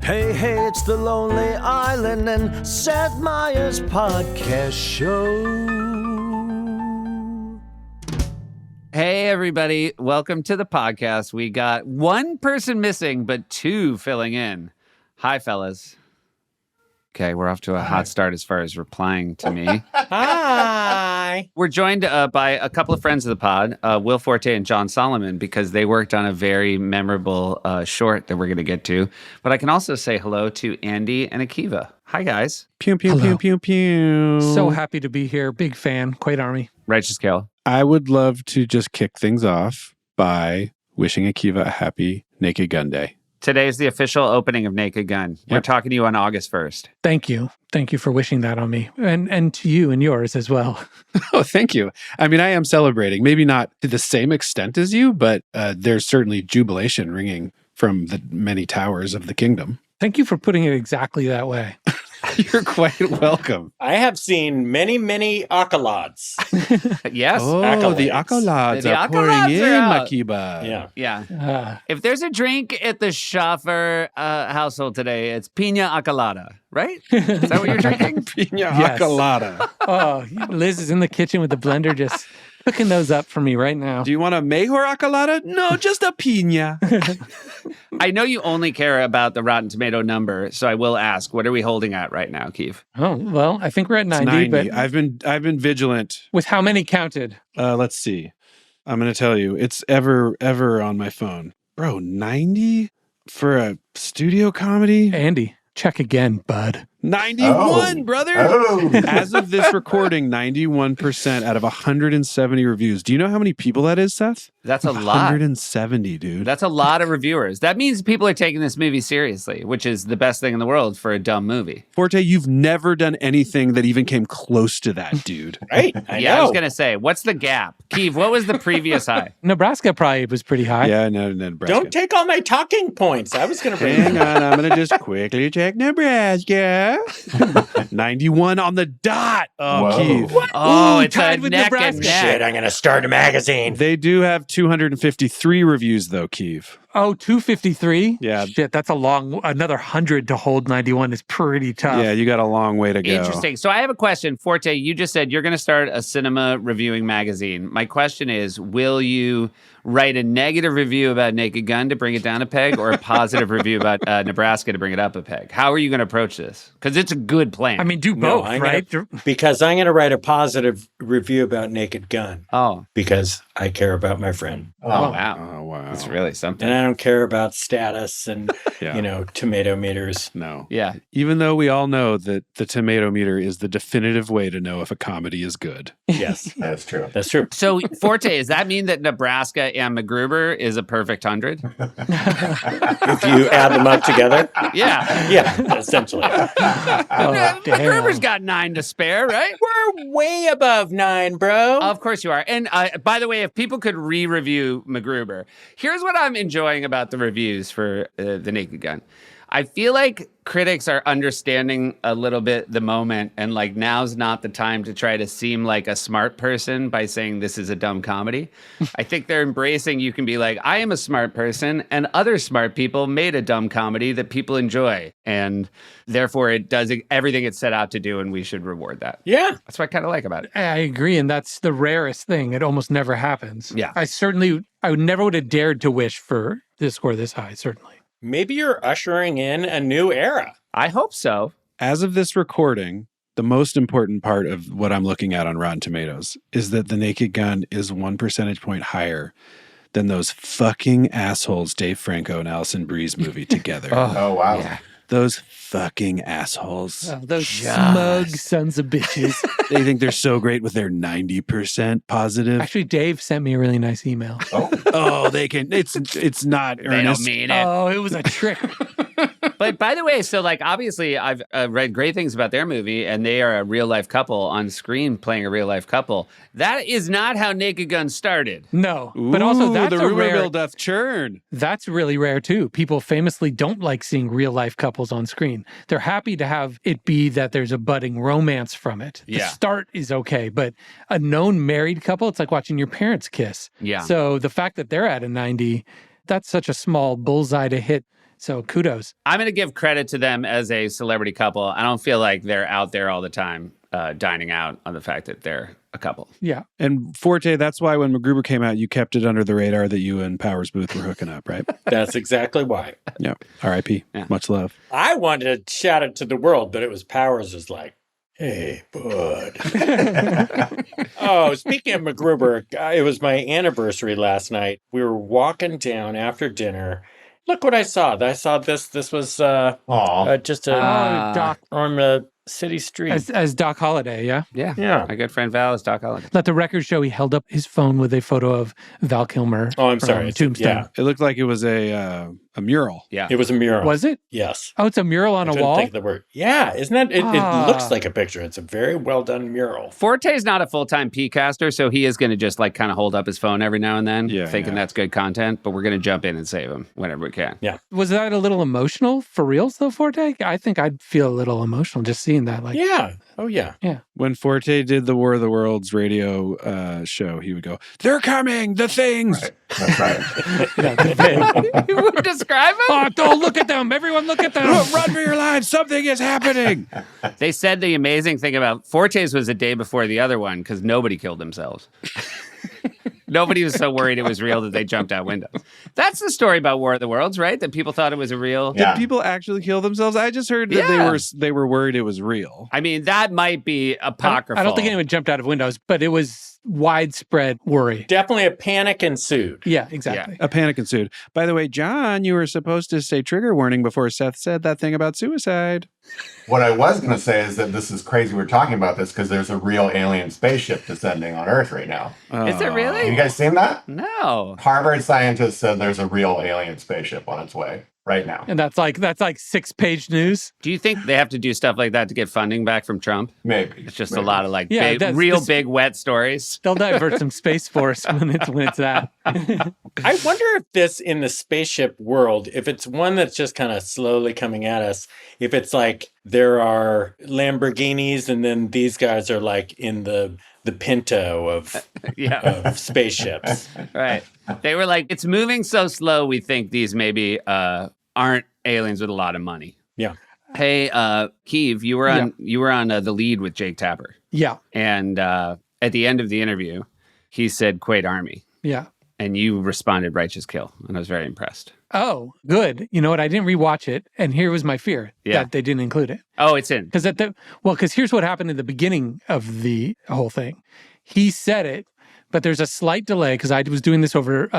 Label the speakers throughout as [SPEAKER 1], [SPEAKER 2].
[SPEAKER 1] Hey, hey, it's the Lonely Island and Seth Meyers podcast show.
[SPEAKER 2] Hey, everybody. Welcome to the podcast. We got one person missing, but two filling in. Hi, fellas. Okay, we're off to a hot start as far as replying to me.
[SPEAKER 3] Hi.
[SPEAKER 2] We're joined by a couple of friends of the pod, Will Forte and John Solomon, because they worked on a very memorable short that we're going to get to. But I can also say hello to Andy and Akiva. Hi, guys.
[SPEAKER 4] Pew, pew, pew, pew, pew.
[SPEAKER 5] So happy to be here. Big fan. Quite Army.
[SPEAKER 2] Righteous Kale.
[SPEAKER 4] I would love to just kick things off by wishing Akiva a happy Naked Gun Day.
[SPEAKER 2] Today is the official opening of Naked Gun. We're talking to you on August 1st.
[SPEAKER 5] Thank you. Thank you for wishing that on me. And to you and yours as well.
[SPEAKER 4] Oh, thank you. I mean, I am celebrating. Maybe not to the same extent as you, but there's certainly jubilation ringing from the many towers of the kingdom.
[SPEAKER 5] Thank you for putting it exactly that way.
[SPEAKER 4] You're quite welcome.
[SPEAKER 3] I have seen many, many accolades.
[SPEAKER 2] Yes.
[SPEAKER 4] Oh,
[SPEAKER 3] accolades.
[SPEAKER 4] the accolades
[SPEAKER 2] The
[SPEAKER 4] are pouring
[SPEAKER 2] accolades
[SPEAKER 4] in,
[SPEAKER 2] are out.
[SPEAKER 4] Makiba.
[SPEAKER 2] Yeah. If there's a drink at the Schaffer household today, it's Pina Accolada, right? Is that what you're drinking?
[SPEAKER 4] Pina
[SPEAKER 5] Yes.
[SPEAKER 4] Colada.
[SPEAKER 5] Oh, Liz is in the kitchen with the blender just cooking those up for me right now.
[SPEAKER 4] Do you want a mejor accolada? No, just a pina.
[SPEAKER 2] I know you only care about the Rotten Tomato number, so I will ask, what are we holding at right now, Keith?
[SPEAKER 5] Oh, well, I think we're at
[SPEAKER 4] It's
[SPEAKER 5] 90, but
[SPEAKER 4] I've been vigilant.
[SPEAKER 5] with how many counted?
[SPEAKER 4] Let's see. I'm going to tell you, it's ever on my phone. Bro, 90 for a studio comedy?
[SPEAKER 5] Andy, check again, bud.
[SPEAKER 4] 91, brother! As of this recording, 91% out of 170 reviews. Do you know how many people that is, Seth?
[SPEAKER 2] That's a lot.
[SPEAKER 4] 170, dude.
[SPEAKER 2] That's a lot of reviewers. That means people are taking this movie seriously, which is the best thing in the world for a dumb movie.
[SPEAKER 4] Forte, you've never done anything that even came close to that, dude.
[SPEAKER 3] Right? I
[SPEAKER 2] I
[SPEAKER 3] know.
[SPEAKER 2] was going to say, what's the gap? Keith, what was the previous high?
[SPEAKER 5] Nebraska probably was pretty high.
[SPEAKER 4] Yeah, no, Nebraska.
[SPEAKER 3] Don't take all my talking points. I was going to bring
[SPEAKER 4] Hang on, I'm going to just quickly check Nebraska. 91 on the dot. Oh, Keith.
[SPEAKER 2] Oh,
[SPEAKER 5] Ooh,
[SPEAKER 2] it's
[SPEAKER 5] tied
[SPEAKER 2] a
[SPEAKER 5] with
[SPEAKER 2] neck
[SPEAKER 5] Nebraska.
[SPEAKER 2] and neck.
[SPEAKER 3] Shit, I'm going to start a magazine.
[SPEAKER 4] They do have 253 reviews, though, Keith.
[SPEAKER 5] Oh, 253?
[SPEAKER 4] Yeah.
[SPEAKER 5] Shit, that's another 100 to hold 91 is pretty tough.
[SPEAKER 4] Yeah, you got a long way to go.
[SPEAKER 2] Interesting. So I have a question. Forte, you just said you're going to start a cinema reviewing magazine. My question is, will you write a negative review about Naked Gun to bring it down a peg or a positive review about Nebraska to bring it up a peg? How are you going to approach this? Because it's a good plan.
[SPEAKER 5] I mean, do
[SPEAKER 3] No,
[SPEAKER 5] both,
[SPEAKER 3] I'm
[SPEAKER 5] right?
[SPEAKER 3] Because I'm going to write a positive review about Naked Gun
[SPEAKER 2] oh,
[SPEAKER 3] because I care about my friend.
[SPEAKER 2] wow.
[SPEAKER 4] Oh, wow.
[SPEAKER 2] That's really something.
[SPEAKER 3] And I don't care about status and,
[SPEAKER 4] Yeah.
[SPEAKER 3] tomato meters.
[SPEAKER 4] No.
[SPEAKER 2] Yeah.
[SPEAKER 4] Even though we all know that the tomato meter is the definitive way to know if a comedy is good.
[SPEAKER 3] Yes, that's true. That's true.
[SPEAKER 2] So, Forte, does that mean that Nebraska and MacGruber is a perfect 100?
[SPEAKER 3] If you add them up together,
[SPEAKER 2] Yeah.
[SPEAKER 3] yeah, essentially.
[SPEAKER 2] MacGruber's got 9 to spare, right?
[SPEAKER 3] We're way above 9, bro.
[SPEAKER 2] Of course you are. And by the way, if people could re-review MacGruber, here's what I'm enjoying about the reviews for The Naked Gun. I feel like critics are understanding a little bit the moment, and like now's not the time to try to seem like a smart person by saying this is a dumb comedy. I think they're embracing you can be like, I am a smart person, and other smart people made a dumb comedy that people enjoy, and therefore it does everything it's set out to do, and we should reward that.
[SPEAKER 3] Yeah.
[SPEAKER 2] That's what I kind of like about it.
[SPEAKER 5] I agree, and that's the rarest thing. It almost never happens.
[SPEAKER 2] Yeah.
[SPEAKER 5] I never would have dared to wish for this score this high, certainly.
[SPEAKER 3] Maybe you're ushering in a new era.
[SPEAKER 2] I hope so.
[SPEAKER 4] As of this recording, the most important part of what I'm looking at on Rotten Tomatoes is that The Naked Gun is 1 percentage point higher than those fucking assholes Dave Franco and Allison Brie's movie together.
[SPEAKER 6] Oh, wow.
[SPEAKER 2] Yeah.
[SPEAKER 4] Those fucking assholes.
[SPEAKER 5] Those smug sons of bitches.
[SPEAKER 4] They think they're so great with their 90% positive.
[SPEAKER 5] Actually, Dave sent me a really nice email.
[SPEAKER 4] Oh, they can. It's not
[SPEAKER 2] They
[SPEAKER 4] earnest.
[SPEAKER 2] don't mean it.
[SPEAKER 5] Oh, it was a trick.
[SPEAKER 2] But by the way, so like obviously I've read great things about their movie, and they are a real life couple on screen playing a real life couple. That is not how Naked Gun started.
[SPEAKER 5] No, but also
[SPEAKER 4] Ooh,
[SPEAKER 5] that's
[SPEAKER 4] the
[SPEAKER 5] a
[SPEAKER 4] rumor
[SPEAKER 5] rare.
[SPEAKER 4] mill doth churn.
[SPEAKER 5] That's really rare too. People famously don't like seeing real life couples on screen. They're happy to have it be that there's a budding romance from it. The
[SPEAKER 2] Yeah.
[SPEAKER 5] start is okay, but a known married couple, it's like watching your parents kiss.
[SPEAKER 2] Yeah.
[SPEAKER 5] So the fact that they're at a 90, That's such a small bullseye to hit. So kudos.
[SPEAKER 2] I'm going to give credit to them as a celebrity couple. I don't feel like they're out there all the time dining out on the fact that they're a couple.
[SPEAKER 5] Yeah.
[SPEAKER 4] And Forte, that's why when MacGruber came out, you kept it under the radar that you and Powers Booth were hooking up, right?
[SPEAKER 3] That's exactly why.
[SPEAKER 4] Yeah. R.I.P.
[SPEAKER 2] Yeah.
[SPEAKER 4] Much love.
[SPEAKER 3] I wanted to shout it to the world, but it was Powers was like, hey, bud. Oh, speaking of MacGruber, it was my anniversary last night. We were walking down after dinner. Look what I saw. I saw this. This was just
[SPEAKER 5] Doc.
[SPEAKER 3] on the city street.
[SPEAKER 5] As Doc Holliday, yeah?
[SPEAKER 3] Yeah.
[SPEAKER 2] My good friend Val is Doc Holliday.
[SPEAKER 5] Let the record show he held up his phone with a photo of Val Kilmer.
[SPEAKER 3] Oh, I'm sorry.
[SPEAKER 5] Tombstone.
[SPEAKER 3] Yeah.
[SPEAKER 4] It looked like it was a mural.
[SPEAKER 2] Yeah.
[SPEAKER 3] It was a mural.
[SPEAKER 5] Was it?
[SPEAKER 3] Yes.
[SPEAKER 5] Oh, it's a mural on
[SPEAKER 3] I
[SPEAKER 5] a
[SPEAKER 3] couldn't
[SPEAKER 5] wall?
[SPEAKER 3] think of the word. Yeah, isn't that? It looks like a picture. It's a very well done mural.
[SPEAKER 2] Forte's not a full-time P-caster, so he is going to just like kind of hold up his phone every now and then, thinking that's good content, but we're going to jump in and save him whenever we can.
[SPEAKER 3] Yeah.
[SPEAKER 5] Was that a little emotional for reals though, Forte? I think I'd feel a little emotional just seeing that. Like,
[SPEAKER 3] Yeah. Oh, yeah.
[SPEAKER 5] Yeah.
[SPEAKER 4] When Forte did the War of the Worlds radio show, he would go, "They're coming, the things."
[SPEAKER 6] Right. That's right.
[SPEAKER 2] You would describe him?
[SPEAKER 5] Oh, don't look at them. Everyone look at them.
[SPEAKER 4] Run for your lives. Something is happening.
[SPEAKER 2] They said the amazing thing about Forte's was a day before the other one because nobody killed themselves. Nobody was so worried it was real that they jumped out windows. That's the story about War of the Worlds, right? That people thought it was a real.
[SPEAKER 6] Yeah.
[SPEAKER 4] Did people actually kill themselves? I just heard that they were worried it was real.
[SPEAKER 2] I mean, that might be apocryphal.
[SPEAKER 5] I don't think anyone jumped out of windows, but it was widespread worry.
[SPEAKER 3] Definitely a panic ensued.
[SPEAKER 5] Yeah, exactly.
[SPEAKER 4] A panic ensued. By the way, John, you were supposed to say trigger warning before Seth said that thing about suicide.
[SPEAKER 6] What I was going to say is that this is crazy we're talking about this because there's a real alien spaceship descending on Earth right now.
[SPEAKER 2] Is there really?
[SPEAKER 6] Have you guys seen that?
[SPEAKER 2] No.
[SPEAKER 6] Harvard scientists said there's a real alien spaceship on its way right now.
[SPEAKER 5] And that's like 6-page news.
[SPEAKER 2] Do you think they have to do stuff like that to get funding back from Trump?
[SPEAKER 6] Maybe.
[SPEAKER 2] It's just
[SPEAKER 6] Maybe.
[SPEAKER 2] a lot of like
[SPEAKER 5] Yeah,
[SPEAKER 2] big wet stories.
[SPEAKER 5] They'll divert some Space Force when it's that.
[SPEAKER 3] I wonder if this in the spaceship world, if it's one that's just kind of slowly coming at us, if it's like there are Lamborghinis and then these guys are like in the Pinto of spaceships.
[SPEAKER 2] Right. They were like, it's moving so slow, we think these maybe aren't aliens with a lot of money.
[SPEAKER 3] Yeah.
[SPEAKER 2] Hey, Keeve, you were on The Lead with Jake Tapper.
[SPEAKER 5] Yeah.
[SPEAKER 2] And at the end of the interview, he said, "Quaid Army."
[SPEAKER 5] Yeah.
[SPEAKER 2] And you responded, "Righteous Kill." And I was very impressed.
[SPEAKER 5] Oh, good. You know what? I didn't rewatch it. And here was my fear that they didn't include it.
[SPEAKER 2] Oh, it's in.
[SPEAKER 5] Because here's what happened in the beginning of the whole thing. He said it, but there's a slight delay because I was doing this over,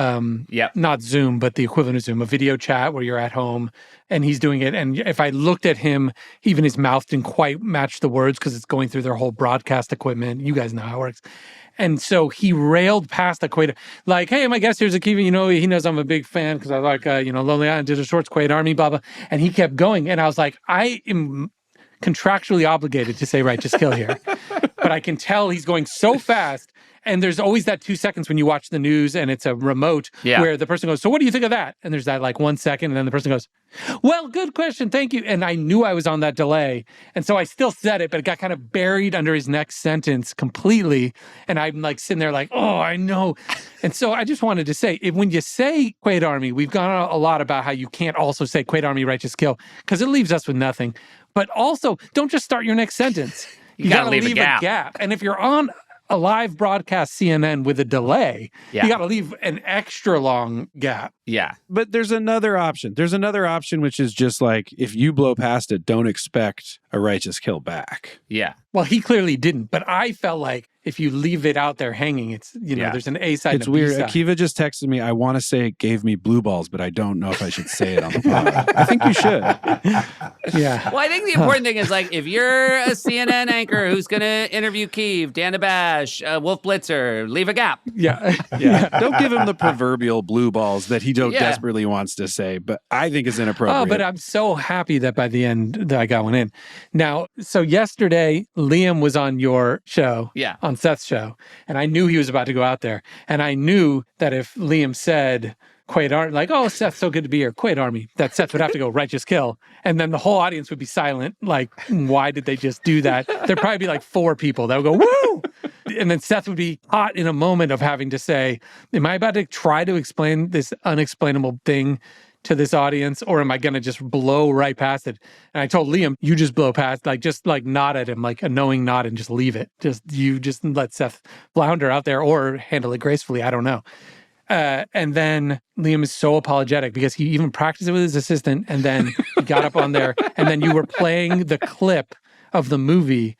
[SPEAKER 5] not Zoom, but the equivalent of Zoom, a video chat where you're at home and he's doing it. And if I looked at him, even his mouth didn't quite match the words because it's going through their whole broadcast equipment. You guys know how it works. And so he railed past the Quaid, like, "Hey, my guest here's a Keeve. You know, he knows I'm a big fan because I like, Lonely Island, Digital Shorts, Quaid Army, blah, blah." And he kept going. And I was like, I am contractually obligated to say Righteous Kill here. But I can tell he's going so fast. And there's always that 2 seconds when you watch the news and it's a remote where the person goes, "So what do you think of that?" And there's that like 1 second. And then the person goes, "Well, good question. Thank you." And I knew I was on that delay. And so I still said it, but it got kind of buried under his next sentence completely. And I'm like sitting there like, oh, I know. And so I just wanted to say, when you say Quaid Army, we've gone a lot about how you can't also say Quaid Army, Righteous Kill because it leaves us with nothing. But also, don't just start your next sentence. You got to leave a gap. And if you're on a live broadcast CNN with a delay, you got to leave an extra long gap.
[SPEAKER 2] Yeah.
[SPEAKER 4] But there's another option. There's another option, which is just like, if you blow past it, don't expect a Righteous Kill back.
[SPEAKER 2] Yeah.
[SPEAKER 5] Well, he clearly didn't, but I felt like if you leave it out there hanging, it's, there's an A side and a B
[SPEAKER 4] weird.
[SPEAKER 5] side.
[SPEAKER 4] Akiva just texted me, "I want to say it gave me blue balls, but I don't know if I should say it on the pod." I think you should.
[SPEAKER 5] Yeah.
[SPEAKER 2] Well, I think the important thing is like, if you're a CNN anchor who's going to interview Keeve, Dan Abash, Wolf Blitzer, leave a gap.
[SPEAKER 5] Yeah.
[SPEAKER 4] Don't give him the proverbial blue balls that he desperately wants to say, but I think is inappropriate.
[SPEAKER 5] Oh, but I'm so happy that by the end that I got one in. Now, so yesterday, Liam was on your show, on Seth's show, and I knew he was about to go out there. And I knew that if Liam said Quaid Army, like, "Oh, Seth, so good to be here, Quaid Army," that Seth would have to go Righteous Kill. And then the whole audience would be silent. Like, why did they just do that? There'd probably be like 4 people that would go, "Woo!" And then Seth would be caught in a moment of having to say, am I about to try to explain this unexplainable thing to this audience, or am I going to just blow right past it? And I told Liam, you just blow past, just nod at him, like a knowing nod, and just leave it. You just let Seth flounder out there or handle it gracefully. I don't know. And then Liam is so apologetic because he even practiced it with his assistant, and then he got up on there, and then you were playing the clip of the movie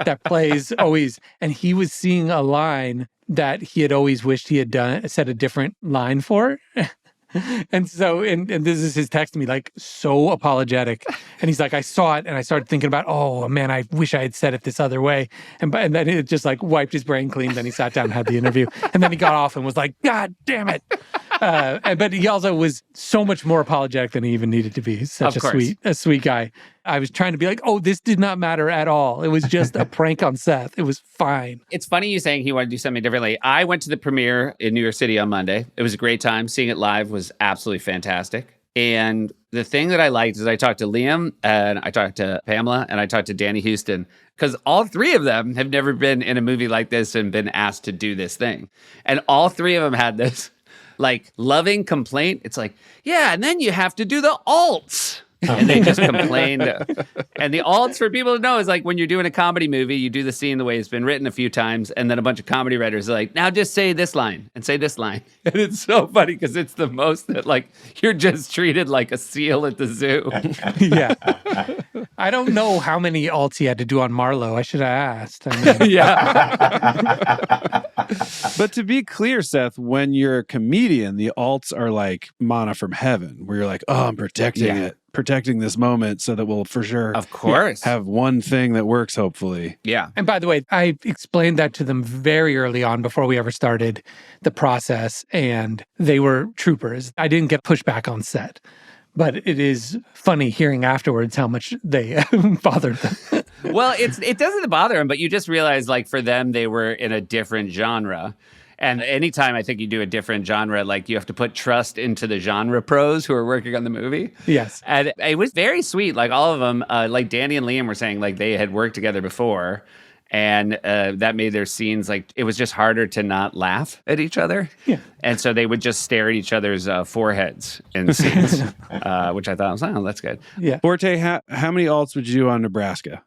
[SPEAKER 5] that plays always, and he was seeing a line that he had always wished he had said a different line for. And so, and this is his text to me, like, so apologetic. And he's like, I saw it and I started thinking about, oh man, I wish I had said it this other way. And then it just like wiped his brain clean. Then he sat down and had the interview. And then he got off and was like, God damn it. But he also was so much more apologetic than he even needed to be. He's such a sweet guy. I was trying to be like, oh, this did not matter at all. It was just a prank on Seth. It was fine.
[SPEAKER 2] It's funny you saying he wanted to do something differently. I went to the premiere in New York City on Monday. It was a great time. Seeing it live was absolutely fantastic. And the thing that I liked is I talked to Liam, and I talked to Pamela, and I talked to Danny Houston, because all three of them have never been in a movie like this and been asked to do this thing. And all three of them had this like loving complaint. It's like, yeah, and then you have to do the alts. And they just complained. And the alts, for people to know, is like when you're doing a comedy movie, you do the scene the way it's been written a few times, and then a bunch of comedy writers are like, now just say this line and say this line. And it's so funny because it's the most that like you're just treated like a seal at the zoo.
[SPEAKER 5] Yeah. I don't know how many alts he had to do on Marlowe. I should have asked. I mean,
[SPEAKER 2] Yeah.
[SPEAKER 4] But to be clear, Seth, when you're a comedian, the alts are like manna from heaven, where you're like, oh, I'm protecting this moment so that we'll for sure
[SPEAKER 2] Of course.
[SPEAKER 4] have one thing that works, hopefully.
[SPEAKER 2] Yeah.
[SPEAKER 5] And by the way, I explained that to them very early on before we ever started the process, and they were troopers. I didn't get pushback on set, but it is funny hearing afterwards how much they bothered them.
[SPEAKER 2] Well, it doesn't bother them, but you just realize, like, for them, they were in a different genre. And anytime I think you do a different genre, like, you have to put trust into the genre pros who are working on the movie.
[SPEAKER 5] Yes.
[SPEAKER 2] And it was very sweet. Like, all of them, like Danny and Liam were saying, like, they had worked together before. And that made their scenes, like, it was just harder to not laugh at each other.
[SPEAKER 5] Yeah.
[SPEAKER 2] And so they would just stare at each other's foreheads in the scenes, which I thought was, oh, that's good.
[SPEAKER 5] Yeah.
[SPEAKER 4] Forte, how many alts would you do on Nebraska?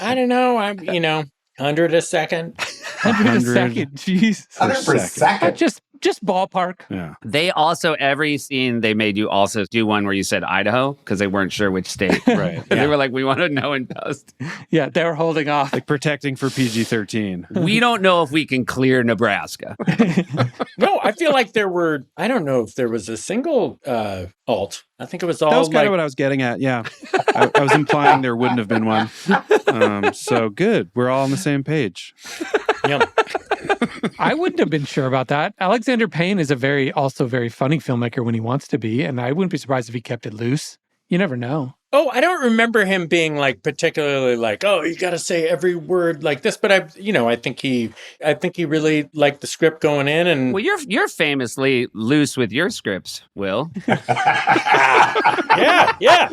[SPEAKER 3] I don't know. 100 a second.
[SPEAKER 5] 100 a second. Jeez.
[SPEAKER 6] 100 per second.
[SPEAKER 5] Just ballpark.
[SPEAKER 4] Yeah.
[SPEAKER 2] They also, every scene they made you also do one where you said Idaho because they weren't sure which state.
[SPEAKER 4] Right.
[SPEAKER 2] And they were like, we want to know in post.
[SPEAKER 5] Yeah, they were holding off.
[SPEAKER 4] Like protecting for PG-13.
[SPEAKER 2] We don't know if we can clear Nebraska.
[SPEAKER 3] No, I feel like I don't know if there was a single alt. I think it was all
[SPEAKER 4] That was kind of what I was getting at. Yeah. I was implying there wouldn't have been one. So good. We're all on the same page.
[SPEAKER 3] Yeah.
[SPEAKER 5] I wouldn't have been sure about that. Alexander Payne is also very funny filmmaker when he wants to be, and I wouldn't be surprised if he kept it loose. You never know.
[SPEAKER 3] Oh, I don't remember him being like particularly like, oh, you got to say every word like this. But I think he really liked the script going in. And
[SPEAKER 2] Well, you're famously loose with your scripts, Will.
[SPEAKER 3] yeah.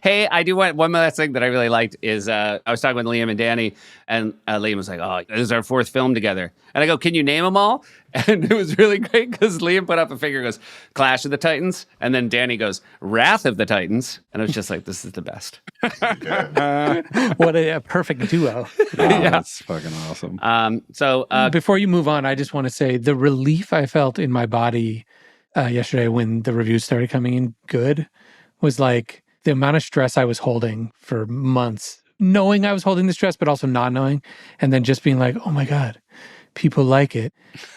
[SPEAKER 2] Hey, I do want one last thing that I really liked is I was talking with Liam and Danny, and Liam was like, oh, this is our fourth film together. And I go, can you name them all? And it was really great because Liam put up a finger, goes, Clash of the Titans. And then Danny goes, Wrath of the Titans. And I was just like, this is the best.
[SPEAKER 5] What a perfect duo.
[SPEAKER 4] Yeah. That's fucking awesome.
[SPEAKER 2] So
[SPEAKER 5] before you move on, I just want to say the relief I felt in my body yesterday when the reviews started coming in good was like the amount of stress I was holding for months, knowing I was holding the stress, but also not knowing, and then just being like, oh my God, people like it,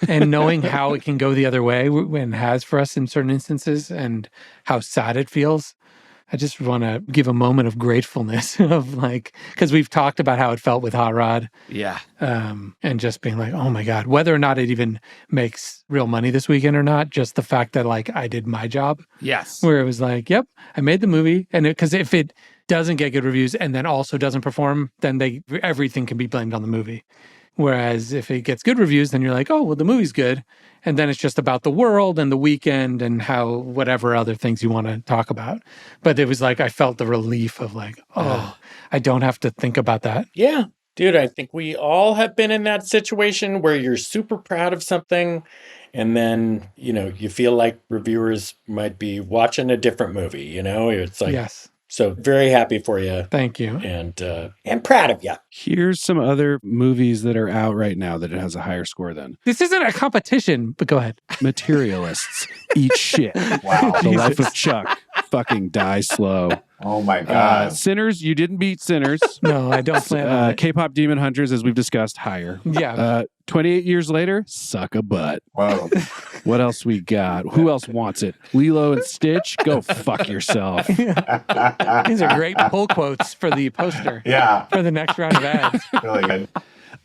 [SPEAKER 5] and knowing how it can go the other way when it has for us in certain instances and how sad it feels. I just want to give a moment of gratefulness of like, because we've talked about how it felt with Hot Rod.
[SPEAKER 2] yeah.
[SPEAKER 5] And just being like, oh my God, whether or not it even makes real money this weekend or not, just the fact that like I did my job.
[SPEAKER 2] Yes.
[SPEAKER 5] Where it was like, yep, I made the movie. And because if it doesn't get good reviews and then also doesn't perform, then everything can be blamed on the movie. Whereas if it gets good reviews, then you're like, oh, well, the movie's good. And then it's just about the world and the weekend and how whatever other things you want to talk about. But it was like, I felt the relief of like, oh, I don't have to think about that.
[SPEAKER 3] Yeah. Dude, I think we all have been in that situation where you're super proud of something and then, you feel like reviewers might be watching a different movie, It's like,
[SPEAKER 5] Yes.
[SPEAKER 3] So very happy for you.
[SPEAKER 5] Thank you.
[SPEAKER 3] And proud of you.
[SPEAKER 4] Here's some other movies that are out right now that it has a higher score than.
[SPEAKER 5] This isn't a competition, but go ahead.
[SPEAKER 4] Materialists. Eat shit.
[SPEAKER 6] Wow.
[SPEAKER 4] The Life of Chuck. Fucking die slow.
[SPEAKER 6] Oh my God.
[SPEAKER 4] Sinners, you didn't beat Sinners.
[SPEAKER 5] No, I don't plan on it.
[SPEAKER 4] K-pop Demon Hunters, as we've discussed, higher.
[SPEAKER 5] Yeah.
[SPEAKER 4] 28 years later, suck a butt.
[SPEAKER 6] Whoa.
[SPEAKER 4] What else we got? Who else wants it? Lilo and Stitch? Go fuck yourself.
[SPEAKER 5] These are great pull quotes for the poster.
[SPEAKER 6] Yeah.
[SPEAKER 5] For the next round of ads.
[SPEAKER 6] Really good.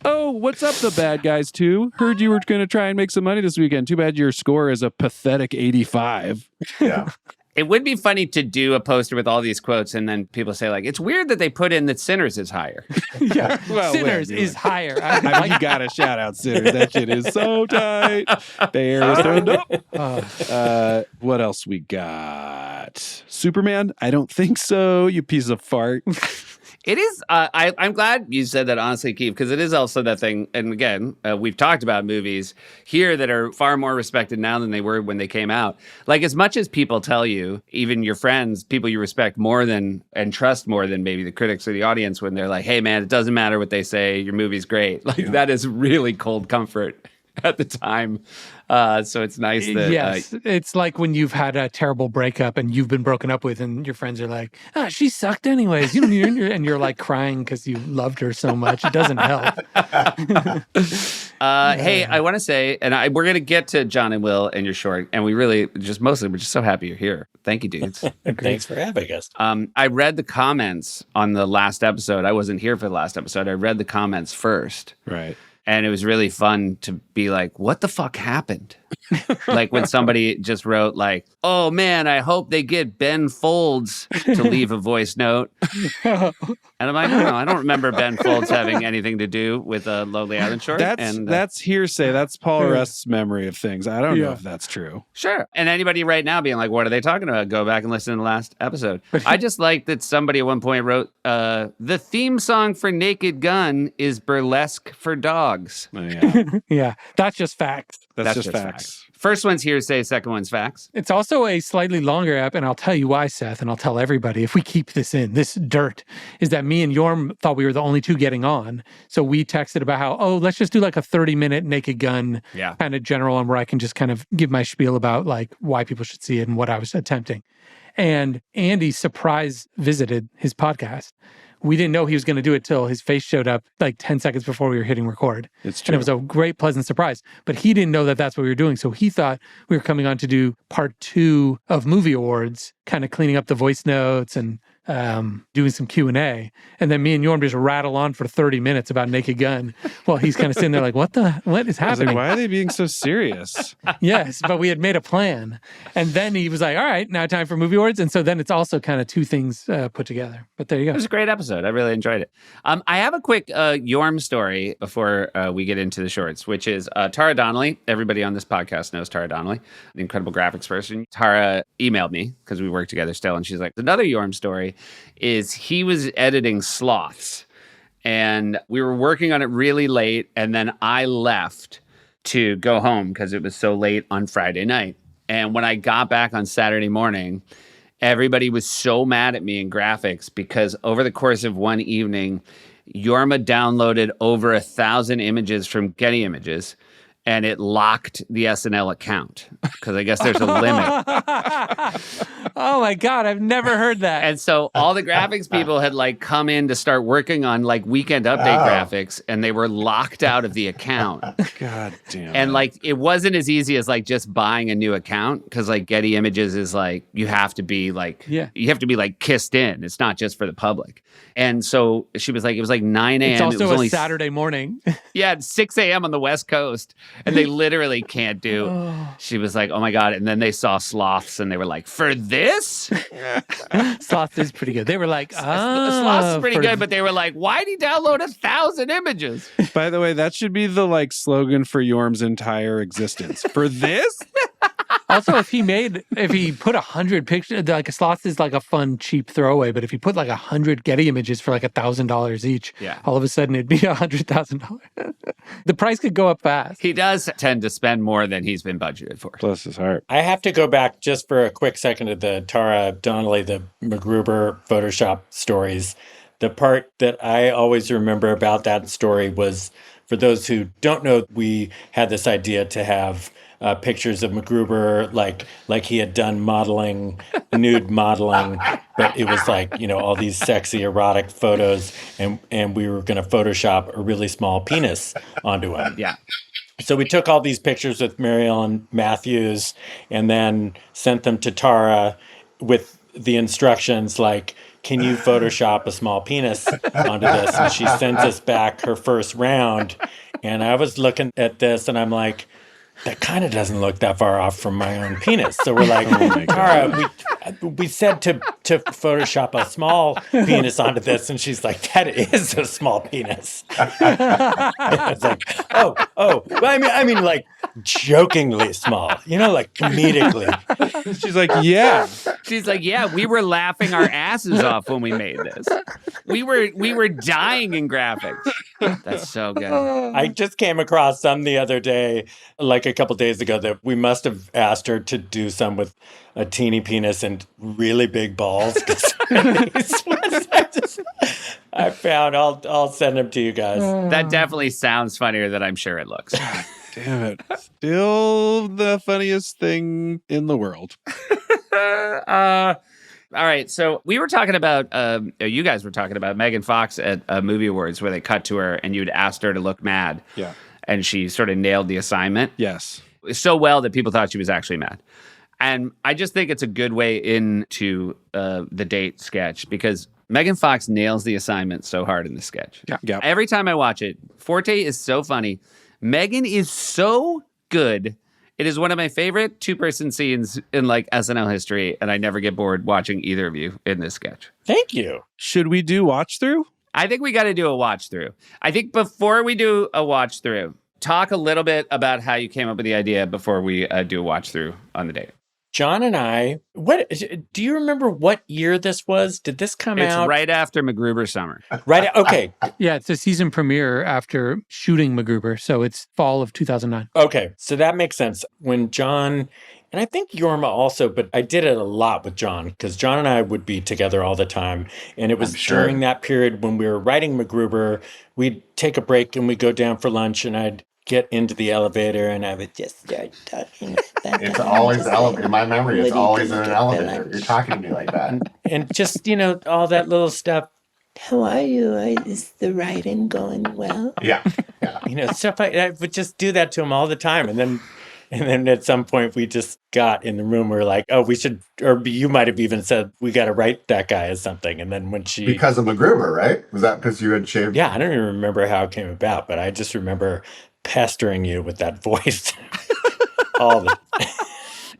[SPEAKER 4] Oh, what's up, the bad guys, too? Heard you were going to try and make some money this weekend. Too bad your score is a pathetic 85.
[SPEAKER 6] Yeah.
[SPEAKER 2] It would be funny to do a poster with all these quotes and then people say, like, it's weird that they put in that Sinners is higher.
[SPEAKER 5] Yeah.
[SPEAKER 4] Well,
[SPEAKER 5] Sinners is higher.
[SPEAKER 4] I mean, you got to shout out Sinners. That shit is so tight. Bear stand up. What else we got? Superman? I don't think so, you piece of fart.
[SPEAKER 2] It is. I'm glad you said that, honestly, Keith, because it is also that thing. And again, we've talked about movies here that are far more respected now than they were when they came out. Like, as much as people tell you, even your friends, people you respect more than and trust more than maybe the critics or the audience, when they're like, hey, man, it doesn't matter what they say. Your movie's great. Like, that is really cold comfort at the time. So it's nice that...
[SPEAKER 5] Yes. It's like when you've had a terrible breakup and you've been broken up with and your friends are like, she sucked anyways. And you're like crying because you loved her so much. It doesn't help.
[SPEAKER 2] Hey, I want to say, and we're going to get to John and Will and your short, and we're just so happy you're here. Thank you, dudes.
[SPEAKER 3] Thanks for having us.
[SPEAKER 2] I read the comments on the last episode. I wasn't here for the last episode. I read the comments first.
[SPEAKER 4] Right.
[SPEAKER 2] And it was really fun to be like, what the fuck happened? Like when somebody just wrote like, oh man, I hope they get Ben Folds to leave a voice note. And I'm like, no, I don't remember Ben Folds having anything to do with a Lonely Island short.
[SPEAKER 4] That's hearsay. That's Paul Rust's memory of things. I don't know if that's true.
[SPEAKER 2] Sure. And anybody right now being like, what are they talking about? Go back and listen to the last episode. I just like that somebody at one point wrote, the theme song for Naked Gun is Burlesque for Dogs.
[SPEAKER 4] Oh, yeah.
[SPEAKER 5] Yeah. That's just facts.
[SPEAKER 4] That's just facts.
[SPEAKER 2] First one's hearsay, second one's facts.
[SPEAKER 5] It's also a slightly longer app, and I'll tell you why, Seth, and I'll tell everybody if we keep this in, this dirt, is that me and Yorm thought we were the only two getting on. So we texted about how, let's just do like a 30-minute Naked Gun kind of general one where I can just kind of give my spiel about like why people should see it and what I was attempting. And Andy surprise visited his podcast. We didn't know he was going to do it till his face showed up like 10 seconds before we were hitting record.
[SPEAKER 4] It's true.
[SPEAKER 5] And it was a great, pleasant surprise. But he didn't know that that's what we were doing. So he thought we were coming on to do part 2 of Movie Awards, kind of cleaning up the voice notes and doing some Q&A. And then me and Yorm just rattle on for 30 minutes about Naked Gun while he's kind of sitting there like, what is happening?
[SPEAKER 4] I was like, why are they being so serious?
[SPEAKER 5] Yes, but we had made a plan. And then he was like, all right, now time for Movie Awards. And so then it's also kind of two things put together. But there you go.
[SPEAKER 2] It was a great episode. I really enjoyed it. I have a quick Yorm story before we get into the shorts, which is Tara Donnelly. Everybody on this podcast knows Tara Donnelly, the incredible graphics person. Tara emailed me because we work together still. And she's like, another Yorm story is he was editing Sloths. And we were working on it really late. And then I left to go home because it was so late on Friday night. And when I got back on Saturday morning, everybody was so mad at me in graphics because over the course of one evening, Yorma downloaded over 1,000 images from Getty Images, and it locked the SNL account because I guess there's a limit.
[SPEAKER 5] Oh my God, I've never heard that.
[SPEAKER 2] And so all the graphics people had like come in to start working on like weekend update graphics, and they were locked out of the account.
[SPEAKER 4] God damn.
[SPEAKER 2] And like it wasn't as easy as like just buying a new account because like Getty Images is like you have to be like kissed in. It's not just for the public. And so she was like, it was like 9 a.m.
[SPEAKER 5] It's also
[SPEAKER 2] it was
[SPEAKER 5] a
[SPEAKER 2] only
[SPEAKER 5] Saturday morning.
[SPEAKER 2] Yeah, it's 6 a.m. on the West Coast, and they literally can't do. She was like, oh my God. And then they saw Sloths, and they were like, for this?
[SPEAKER 5] Sloths is pretty good. They were like,
[SPEAKER 2] Sloths is pretty good, but they were like, why'd he download 1,000 images?
[SPEAKER 4] By the way, that should be the like slogan for Yorm's entire existence. For this?
[SPEAKER 5] Also, if he put 100 pictures, like slots is like a fun, cheap throwaway, but if he put like 100 Getty images for like $1,000 each, all of a sudden it'd be $100,000. The price could go up fast.
[SPEAKER 2] He does tend to spend more than he's been budgeted for.
[SPEAKER 4] Bless his heart.
[SPEAKER 3] I have to go back just for a quick second to the Tara Donnelly, the MacGruber Photoshop stories. The part that I always remember about that story was, for those who don't know, we had this idea to have pictures of MacGruber like he had done modeling, nude modeling, but it was like, all these sexy erotic photos, and we were going to Photoshop a really small penis onto him.
[SPEAKER 2] Yeah.
[SPEAKER 3] So we took all these pictures with Mary Ellen Matthews and then sent them to Tara with the instructions like, can you Photoshop a small penis onto this? And she sends us back her first round. And I was looking at this and I'm like, that kind of doesn't look that far off from my own penis. So we're like, Tara, we said to Photoshop a small penis onto this. And she's like, that is a small penis. It's like, oh. Well, I mean, like jokingly small, like comedically.
[SPEAKER 4] She's like, yeah.
[SPEAKER 2] She's like, yeah, we were laughing our asses off when we made this. We were dying in graphics. That's so good.
[SPEAKER 3] I just came across some the other day, like a couple days ago, that we must have asked her to do some with a teeny penis and really big balls. I found. I'll send them to you guys.
[SPEAKER 2] That definitely sounds funnier than I'm sure it looks.
[SPEAKER 4] Damn it. Still the funniest thing in the world.
[SPEAKER 2] All right, so we were talking about, you guys were talking about Megan Fox at Movie Awards where they cut to her and you'd asked her to look mad.
[SPEAKER 4] Yeah.
[SPEAKER 2] And she sort of nailed the assignment.
[SPEAKER 4] Yes.
[SPEAKER 2] So well that people thought she was actually mad. And I just think it's a good way into the date sketch because Megan Fox nails the assignment so hard in the sketch.
[SPEAKER 4] Yeah.
[SPEAKER 2] Every time I watch it, Forte is so funny. Megan is so good. It is one of my favorite two-person scenes in like SNL history, and I never get bored watching either of you in this sketch.
[SPEAKER 3] Thank you.
[SPEAKER 4] Should we do watch through?
[SPEAKER 2] I think we got to do a watch through. I think before we do a watch through, talk a little bit about how you came up with the idea before we do a watch through on the date.
[SPEAKER 3] John and I, do you remember what year this was? Did this come out?
[SPEAKER 2] It's right after MacGruber Summer.
[SPEAKER 3] Right. Okay.
[SPEAKER 5] Yeah, it's a season premiere after shooting MacGruber, so it's fall of 2009.
[SPEAKER 3] Okay, so that makes sense. When John, and I think Yorma also, but I did it a lot with John because John and I would be together all the time. And it was during that period when we were writing MacGruber, we'd take a break and we'd go down for lunch and I'd get into the elevator and I would just start talking.
[SPEAKER 6] It's always elevator. In my memory, it's always in an elevator. You're talking to me like that.
[SPEAKER 3] And just, all that little stuff.
[SPEAKER 7] How are you? Is the writing going well?
[SPEAKER 6] Yeah.
[SPEAKER 3] Stuff I would just do that to him all the time. And then at some point we just got in the room, we were like, oh, we should, or you might have even said, we got to write that guy as something. And then when
[SPEAKER 6] because of MacGruber, right? Was that because you had shaved?
[SPEAKER 3] Yeah, I don't even remember how it came about, but I just remember pestering you with that voice. All the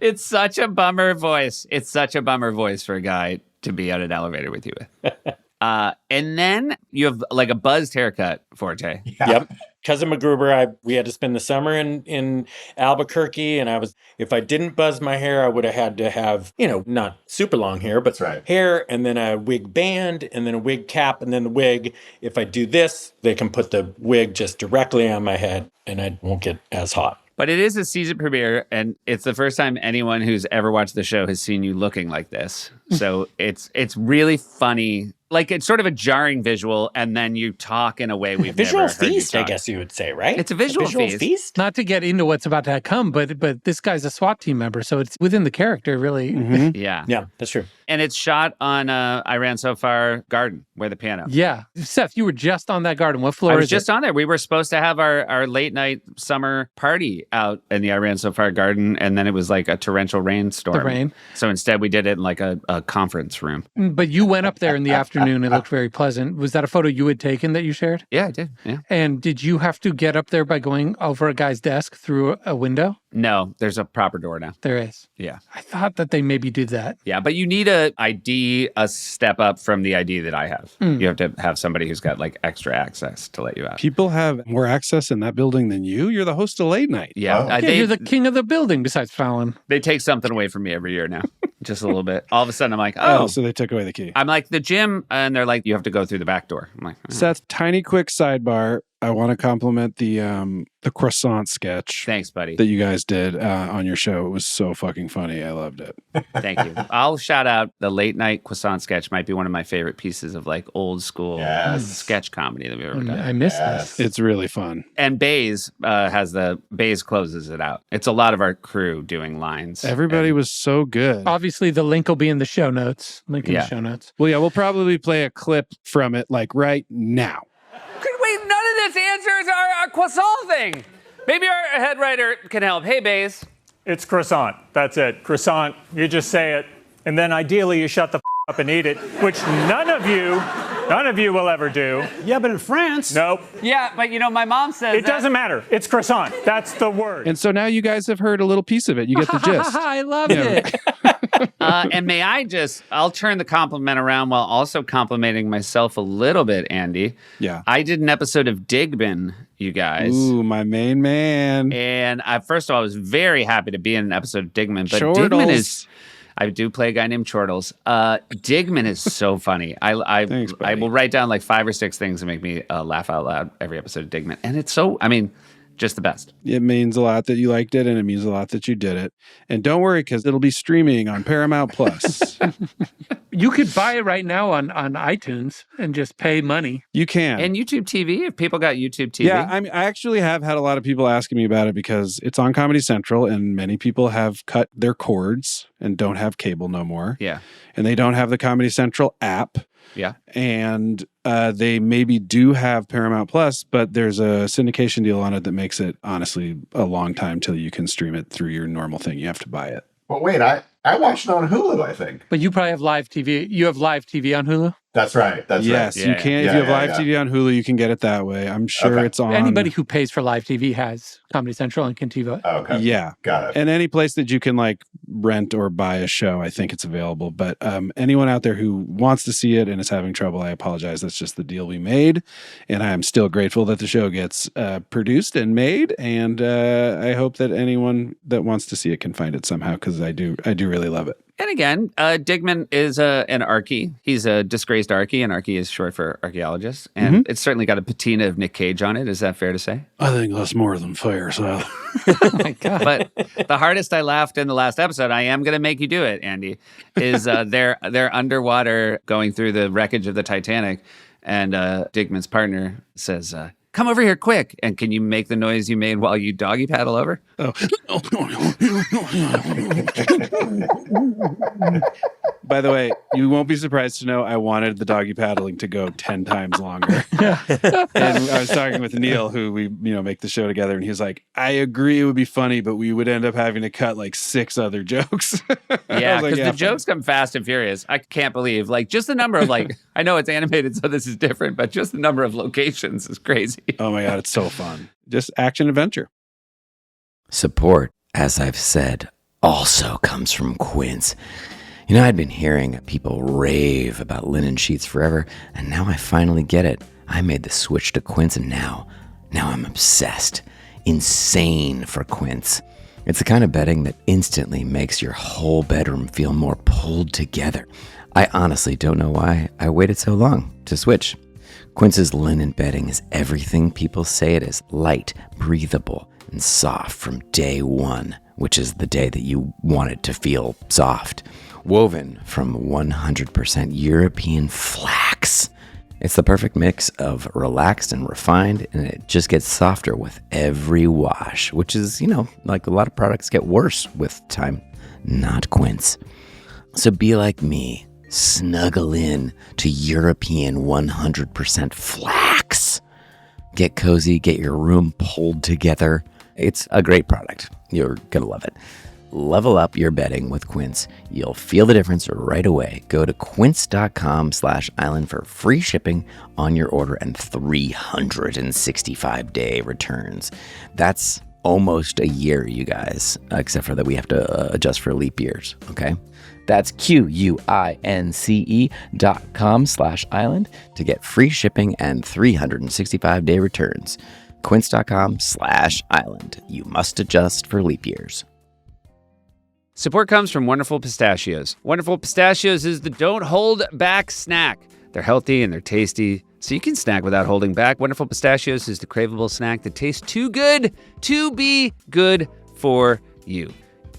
[SPEAKER 2] It's such a bummer voice. It's such a bummer voice for a guy to be on an elevator with you with. And then you have like a buzzed haircut, Forte.
[SPEAKER 3] Yeah. Yep. Because of MacGruber, we had to spend the summer in Albuquerque, and if I didn't buzz my hair, I would have had to have, not super long hair, but hair, and then a wig band, and then a wig cap, and then the wig. If I do this, they can put the wig just directly on my head, and I won't get as hot.
[SPEAKER 2] But it is a season premiere, and it's the first time anyone who's ever watched the show has seen you looking like this. So it's really funny. Like, it's sort of a jarring visual, and then you talk in a way we've
[SPEAKER 3] visual
[SPEAKER 2] never heard
[SPEAKER 3] feast,
[SPEAKER 2] you
[SPEAKER 3] I
[SPEAKER 2] talk.
[SPEAKER 3] guess you would say, right?
[SPEAKER 2] It's a visual feast.
[SPEAKER 5] Not to get into what's about to come, but this guy's a SWAT team member, so it's within the character, really.
[SPEAKER 4] Mm-hmm.
[SPEAKER 2] Yeah,
[SPEAKER 3] that's true.
[SPEAKER 2] And it's shot on I Ran So Far garden where the piano.
[SPEAKER 5] Yeah. Seth, you were just on that garden. What floor
[SPEAKER 2] I was
[SPEAKER 5] is
[SPEAKER 2] just
[SPEAKER 5] it?
[SPEAKER 2] on there. We were supposed to have our late night summer party out in the I Ran So Far garden, and then it was like a torrential rainstorm.
[SPEAKER 5] The rain.
[SPEAKER 2] So instead we did it in like a conference room.
[SPEAKER 5] But you went up there in the afternoon. It looked very pleasant. Was that a photo you had taken that you shared?
[SPEAKER 2] Yeah, I did. Yeah.
[SPEAKER 5] And did you have to get up there by going over a guy's desk through a window?
[SPEAKER 2] No, there's a proper door now.
[SPEAKER 5] There is.
[SPEAKER 2] Yeah.
[SPEAKER 5] I thought that they maybe did that.
[SPEAKER 2] Yeah, but you need to ID a step up from the ID that I have. You have to have somebody who's got like extra access to let you out.
[SPEAKER 4] People have more access in that building than you. You're the host of Late Night.
[SPEAKER 2] Yeah.
[SPEAKER 5] You're the king of the building besides Fallon.
[SPEAKER 2] They take something away from me every year now. Just a little bit. All of a sudden, I'm like,
[SPEAKER 4] So they took away the key.
[SPEAKER 2] I'm like, the gym, and they're like, you have to go through the back door. I'm like,
[SPEAKER 4] Seth, tiny quick sidebar. I want to compliment the croissant sketch.
[SPEAKER 2] Thanks, buddy.
[SPEAKER 4] That you guys did on your show. It was so fucking funny. I loved it.
[SPEAKER 2] Thank you. I'll shout out the Late Night croissant sketch. Might be one of my favorite pieces of like old school sketch comedy that we've ever done.
[SPEAKER 5] I missed this.
[SPEAKER 4] It's really fun.
[SPEAKER 2] And Bays Bays closes it out. It's a lot of our crew doing lines.
[SPEAKER 4] Everybody was so good.
[SPEAKER 5] Obviously, the link will be in the show notes.
[SPEAKER 2] the
[SPEAKER 5] show notes.
[SPEAKER 4] Well, yeah, we'll probably play a clip from it like right now.
[SPEAKER 2] Wait, none of this answers our croissant thing. Maybe our head writer can help. Hey, Bays.
[SPEAKER 8] It's croissant. That's it. Croissant. You just say it. And then ideally you shut the up and eat it, which none of you will ever do.
[SPEAKER 9] Yeah, but in France.
[SPEAKER 8] Nope.
[SPEAKER 2] Yeah, but my mom says
[SPEAKER 8] it doesn't matter. It's croissant. That's the word.
[SPEAKER 4] And so now you guys have heard a little piece of it. You get the gist.
[SPEAKER 5] I love it.
[SPEAKER 2] And may I'll turn the compliment around while also complimenting myself a little bit, Andy.
[SPEAKER 4] Yeah.
[SPEAKER 2] I did an episode of Digman, you guys.
[SPEAKER 4] Ooh, my main man.
[SPEAKER 2] And first of all, I was very happy to be in an episode of Digman. But
[SPEAKER 4] Chortles.
[SPEAKER 2] Digman is... I do play a guy named Chortles. Digman is so funny.
[SPEAKER 4] Thanks,
[SPEAKER 2] I will write down like 5 or 6 things that make me laugh out loud every episode of Digman. And it's so, just the best.
[SPEAKER 4] It means a lot that you liked it, and it means a lot that you did it. And don't worry, because it'll be streaming on Paramount Plus.
[SPEAKER 5] You could buy it right now on iTunes and just pay money.
[SPEAKER 4] You can.
[SPEAKER 2] And YouTube TV, if people got YouTube TV.
[SPEAKER 4] Yeah, I actually have had a lot of people asking me about it because it's on Comedy Central, and many people have cut their cords and don't have cable no more.
[SPEAKER 2] Yeah.
[SPEAKER 4] And they don't have the Comedy Central app.
[SPEAKER 2] Yeah.
[SPEAKER 4] And they maybe do have Paramount Plus, but there's a syndication deal on it that makes it, honestly, a long time till you can stream it through your normal thing. You have to buy it.
[SPEAKER 6] Well, wait, I watched it on Hulu, I think.
[SPEAKER 5] But you probably have live TV. You have live TV on Hulu?
[SPEAKER 6] That's right.
[SPEAKER 4] Yes,
[SPEAKER 6] right.
[SPEAKER 4] you can. If you have live TV on Hulu, you can get it that way. I'm sure it's on.
[SPEAKER 5] Anybody who pays for live TV has Comedy Central and can TiVo.
[SPEAKER 6] Okay.
[SPEAKER 4] Yeah.
[SPEAKER 6] Got it.
[SPEAKER 4] And any place that you can like rent or buy a show, I think it's available. But anyone out there who wants to see it and is having trouble, I apologize. That's just the deal we made. And I am still grateful that the show gets produced and made. And I hope that anyone that wants to see it can find it somehow, because I do really love it.
[SPEAKER 2] And again, Digman is an Archie. He's a disgraced Archie, and Archie is short for archaeologist. And it's certainly got a patina of Nick Cage on it. Is that fair to say?
[SPEAKER 4] I think that's more than fair, so.
[SPEAKER 5] Oh my God.
[SPEAKER 2] But the hardest I laughed in the last episode, I am going to make you do it, Andy, is they're underwater going through the wreckage of the Titanic. And Digman's partner says, come over here quick. And can you make the noise you made while you doggy paddle over?
[SPEAKER 4] Oh. By the way, you won't be surprised to know I wanted the doggy paddling to go 10 times longer. And I was talking with Neil, who we make the show together, and he was like, I agree it would be funny, but we would end up having to cut like 6 other jokes.
[SPEAKER 2] Yeah, because the jokes come fast and furious. I can't believe, just the number of I know it's animated, so this is different, but just the number of locations is crazy.
[SPEAKER 4] Oh my God, it's so fun. Just action adventure.
[SPEAKER 10] Support, as I've said, also comes from Quince. I'd been hearing people rave about linen sheets forever, and now I finally get it. I made the switch to Quince, and now I'm obsessed. Insane for Quince. It's the kind of bedding that instantly makes your whole bedroom feel more pulled together. I honestly don't know why I waited so long to switch. Quince's linen bedding is everything people say it is: light, breathable, and soft from day one, which is the day that you want it to feel soft. Woven from 100% European flax. It's the perfect mix of relaxed and refined, and it just gets softer with every wash, which is, like a lot of products get worse with time. Not Quince. So be like me. Snuggle in to European 100% flax. Get cozy, get your room pulled together. It's a great product. You're going to love it. Level up your bedding with Quince. You'll feel the difference right away. Go to quince.com/island for free shipping on your order and 365-day returns. That's almost a year, you guys, except for that we have to adjust for leap years, okay? That's QUINCE.com/island to get free shipping and 365-day returns. Quince.com/island. You must adjust for leap years.
[SPEAKER 2] Support comes from Wonderful Pistachios. Wonderful Pistachios is the don't hold back snack. They're healthy and they're tasty, so you can snack without holding back. Wonderful Pistachios is the craveable snack that tastes too good to be good for you.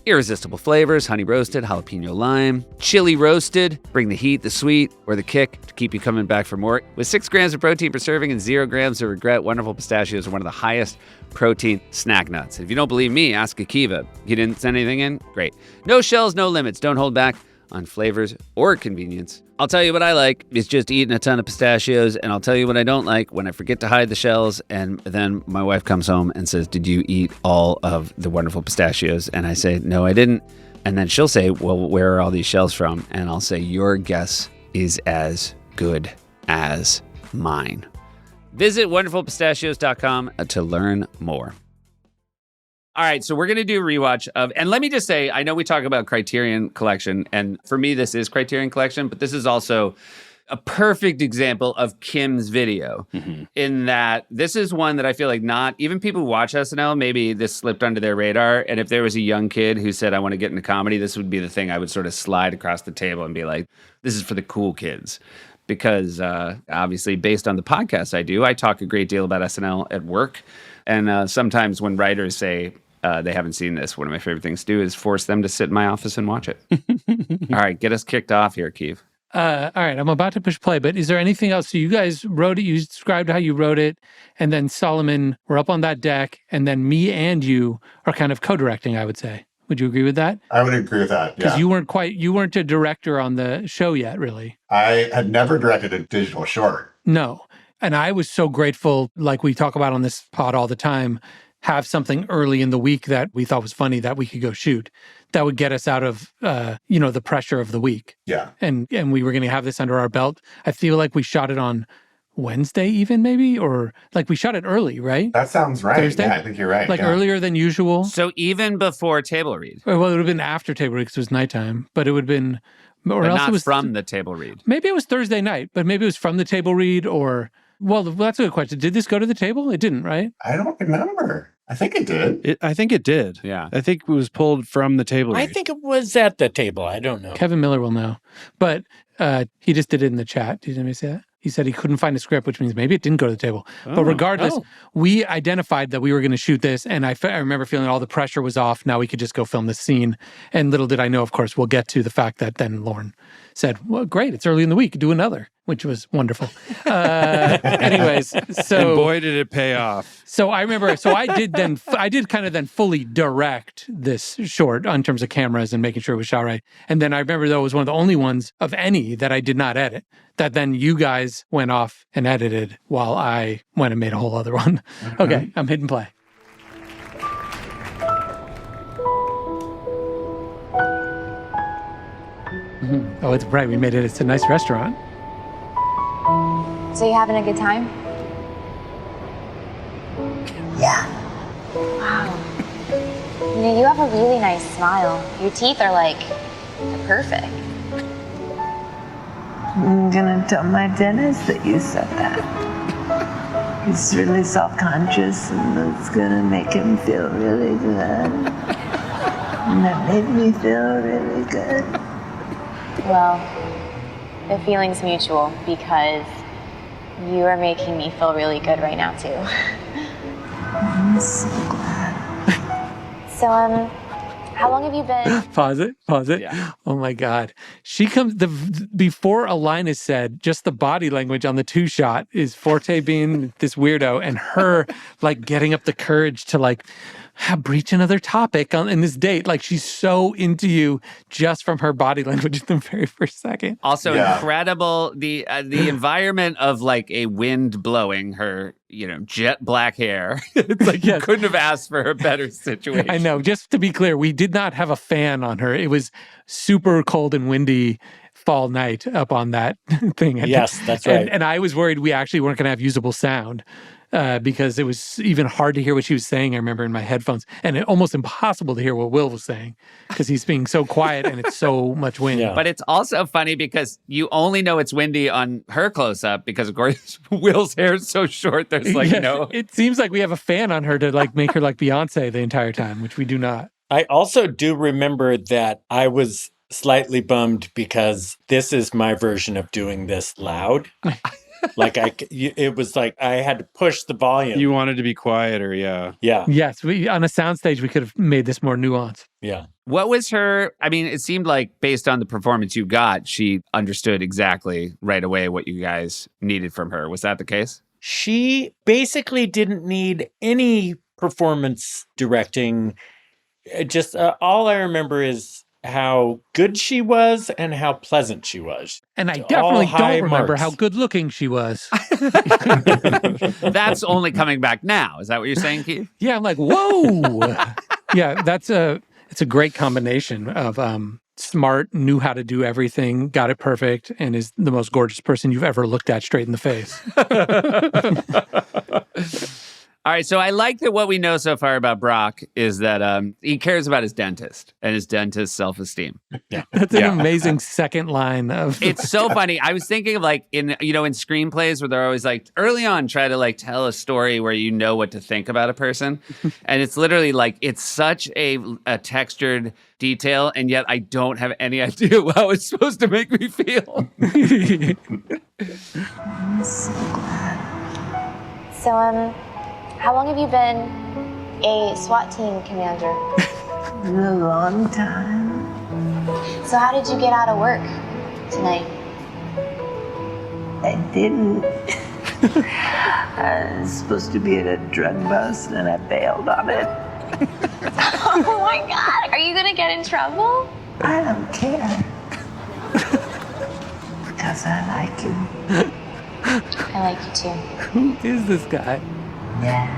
[SPEAKER 2] Irresistible flavors: honey roasted, jalapeno lime, chili roasted. Bring the heat, the sweet, or the kick to keep you coming back for more. With 6 grams of protein per serving and 0 grams of regret, Wonderful Pistachios are one of the highest protein snack nuts. If you don't believe me, ask Akiva. He didn't send anything in? Great. No shells, no limits. Don't hold back on flavors or convenience. I'll tell you what I like is just eating a ton of pistachios, and I'll tell you what I don't like when I forget to hide the shells, and then my wife comes home and says, "Did you eat all of the Wonderful Pistachios?" And I say, "No, I didn't." And then she'll say, "Well, where are all these shells from?" And I'll say, "Your guess is as good as mine." Visit wonderfulpistachios.com to learn more. All right, so we're going to do a rewatch of, and let me just say, I know we talk about Criterion Collection, and for me, this is Criterion Collection, but this is also a perfect example of Kim's video in that this is one that I feel like not even people who watch SNL, maybe this slipped under their radar. And if there was a young kid who said, "I want to get into comedy," this would be the thing I would sort of slide across the table and be like, this is for the cool kids. Because obviously, based on the podcast I talk a great deal about SNL at work. And sometimes when writers say they haven't seen this, one of my favorite things to do is force them to sit in my office and watch it. All right, get us kicked off here, Keith.
[SPEAKER 5] All right, I'm about to push play, but is there anything else? So you guys wrote it, you described how you wrote it, and then Solomon, we're up on that deck, and then me and you are kind of co-directing, I would say. Would you agree with that?
[SPEAKER 6] I would agree with that, yeah.
[SPEAKER 5] Because you weren't a director on the show yet, really.
[SPEAKER 6] I had never directed a digital short.
[SPEAKER 5] No. And I was so grateful, like we talk about on this pod all the time, have something early in the week that we thought was funny that we could go shoot. That would get us out of, the pressure of the week.
[SPEAKER 6] Yeah.
[SPEAKER 5] And we were going to have this under our belt. I feel like we shot it on Wednesday even maybe, or like we shot it early, right?
[SPEAKER 6] That sounds right.
[SPEAKER 5] Thursday?
[SPEAKER 6] Yeah, I think you're right.
[SPEAKER 5] Like earlier than usual.
[SPEAKER 2] So even before table read.
[SPEAKER 5] Well, it would have been after table read because it was nighttime, but it would have been, or
[SPEAKER 2] but
[SPEAKER 5] else
[SPEAKER 2] not
[SPEAKER 5] it was
[SPEAKER 2] from the table read.
[SPEAKER 5] Maybe it was Thursday night, but maybe it was from the table read or, well, that's a good question. Did this go to the table? It didn't, right?
[SPEAKER 6] I don't remember. I think it did.
[SPEAKER 4] I think it did.
[SPEAKER 2] Yeah.
[SPEAKER 4] I think it was pulled from the table read.
[SPEAKER 3] I think it was at the table. I don't know.
[SPEAKER 5] Kevin Miller will know. But he just did it in the chat. Did anybody see that? He said he couldn't find a script, which means maybe it didn't go to the table. But regardless, we identified that we were going to shoot this, and I remember feeling all the pressure was off. Now we could just go film this scene. And little did I know, of course, we'll get to the fact that then Lauren said, "Well, great, it's early in the week, do another," which was wonderful. Anyways, so...
[SPEAKER 4] And boy, did it pay off.
[SPEAKER 5] So I remember, I did kind of then fully direct this short in terms of cameras and making sure it was shot right. And then I remember, though, it was one of the only ones of any that I did not edit, that then you guys went off and edited while I went and made a whole other one. Mm-hmm. Okay, I'm hitting play. Mm-hmm. Oh, it's bright. We made it. It's a nice restaurant.
[SPEAKER 9] So you having a good time?
[SPEAKER 7] Yeah.
[SPEAKER 9] Wow. You have a really nice smile. Your teeth are like perfect.
[SPEAKER 7] I'm gonna tell my dentist that you said that. He's really self-conscious and it's gonna make him feel really good. And that made me feel really good.
[SPEAKER 9] Well, the feeling's mutual because you are making me feel really good right now too.
[SPEAKER 7] I'm so glad.
[SPEAKER 9] So, how long have you been?
[SPEAKER 5] Pause it. Yeah. Oh my God. She comes, before a line is said, just the body language on the 2-shot is Forte being this weirdo and her like getting up the courage to like breach another topic in this date. Like she's so into you just from her body language in the very first second.
[SPEAKER 2] Also incredible, the environment of like a wind blowing her, jet black hair. It's like you couldn't have asked for a better situation.
[SPEAKER 5] I know. Just to be clear, we did not have a fan on her. It was super cold and windy fall night up on that thing. And,
[SPEAKER 3] Yes, that's right.
[SPEAKER 5] And I was worried we actually weren't going to have usable sound because it was even hard to hear what she was saying, I remember, in my headphones. And almost impossible to hear what Will was saying because he's being so quiet and it's so much wind.
[SPEAKER 3] Yeah.
[SPEAKER 2] But it's also funny because you only know it's windy on her close-up because, of course, Will's hair is so short. There's like no...
[SPEAKER 5] It seems like we have a fan on her to like make her like Beyonce the entire time, which we do not.
[SPEAKER 3] I also do remember that I was slightly bummed because this is my version of doing this loud. Like it was like I had to push the volume.
[SPEAKER 4] You wanted to be quieter, yeah.
[SPEAKER 3] Yeah.
[SPEAKER 5] Yes, on a soundstage, we could have made this more nuanced.
[SPEAKER 3] Yeah.
[SPEAKER 2] What was her... I mean, it seemed like based on the performance you got, she understood exactly right away what you guys needed from her. Was that the case?
[SPEAKER 3] She basically didn't need any performance directing. Just all I remember is how good she was and how pleasant she was.
[SPEAKER 5] And I definitely don't remember
[SPEAKER 3] marks.
[SPEAKER 5] how good looking she was.
[SPEAKER 2] That's only coming back now. Is that what you're saying, Keith?
[SPEAKER 5] Yeah, I'm like, whoa. Yeah, it's a great combination of smart, knew how to do everything, got it perfect, and is the most gorgeous person you've ever looked at straight in the face.
[SPEAKER 2] All right, so I like that what we know so far about Brock is that he cares about his dentist and his dentist's self-esteem.
[SPEAKER 3] Yeah.
[SPEAKER 5] That's an amazing second line of...
[SPEAKER 2] It's so funny. I was thinking of like in screenplays where they're always like early on try to like tell a story where you know what to think about a person. And it's literally like it's such a textured detail, and yet I don't have any idea how it's supposed to make me feel.
[SPEAKER 7] I'm so glad.
[SPEAKER 9] So, how long have you been a SWAT team commander?
[SPEAKER 7] A long time.
[SPEAKER 9] So how did you get out of work tonight?
[SPEAKER 7] I didn't. I was supposed to be at a drug bust and I bailed on it.
[SPEAKER 9] Oh my God, are you gonna get in trouble?
[SPEAKER 7] I don't care. Because I like you.
[SPEAKER 9] I like you too.
[SPEAKER 5] Who is this guy?
[SPEAKER 7] Yeah.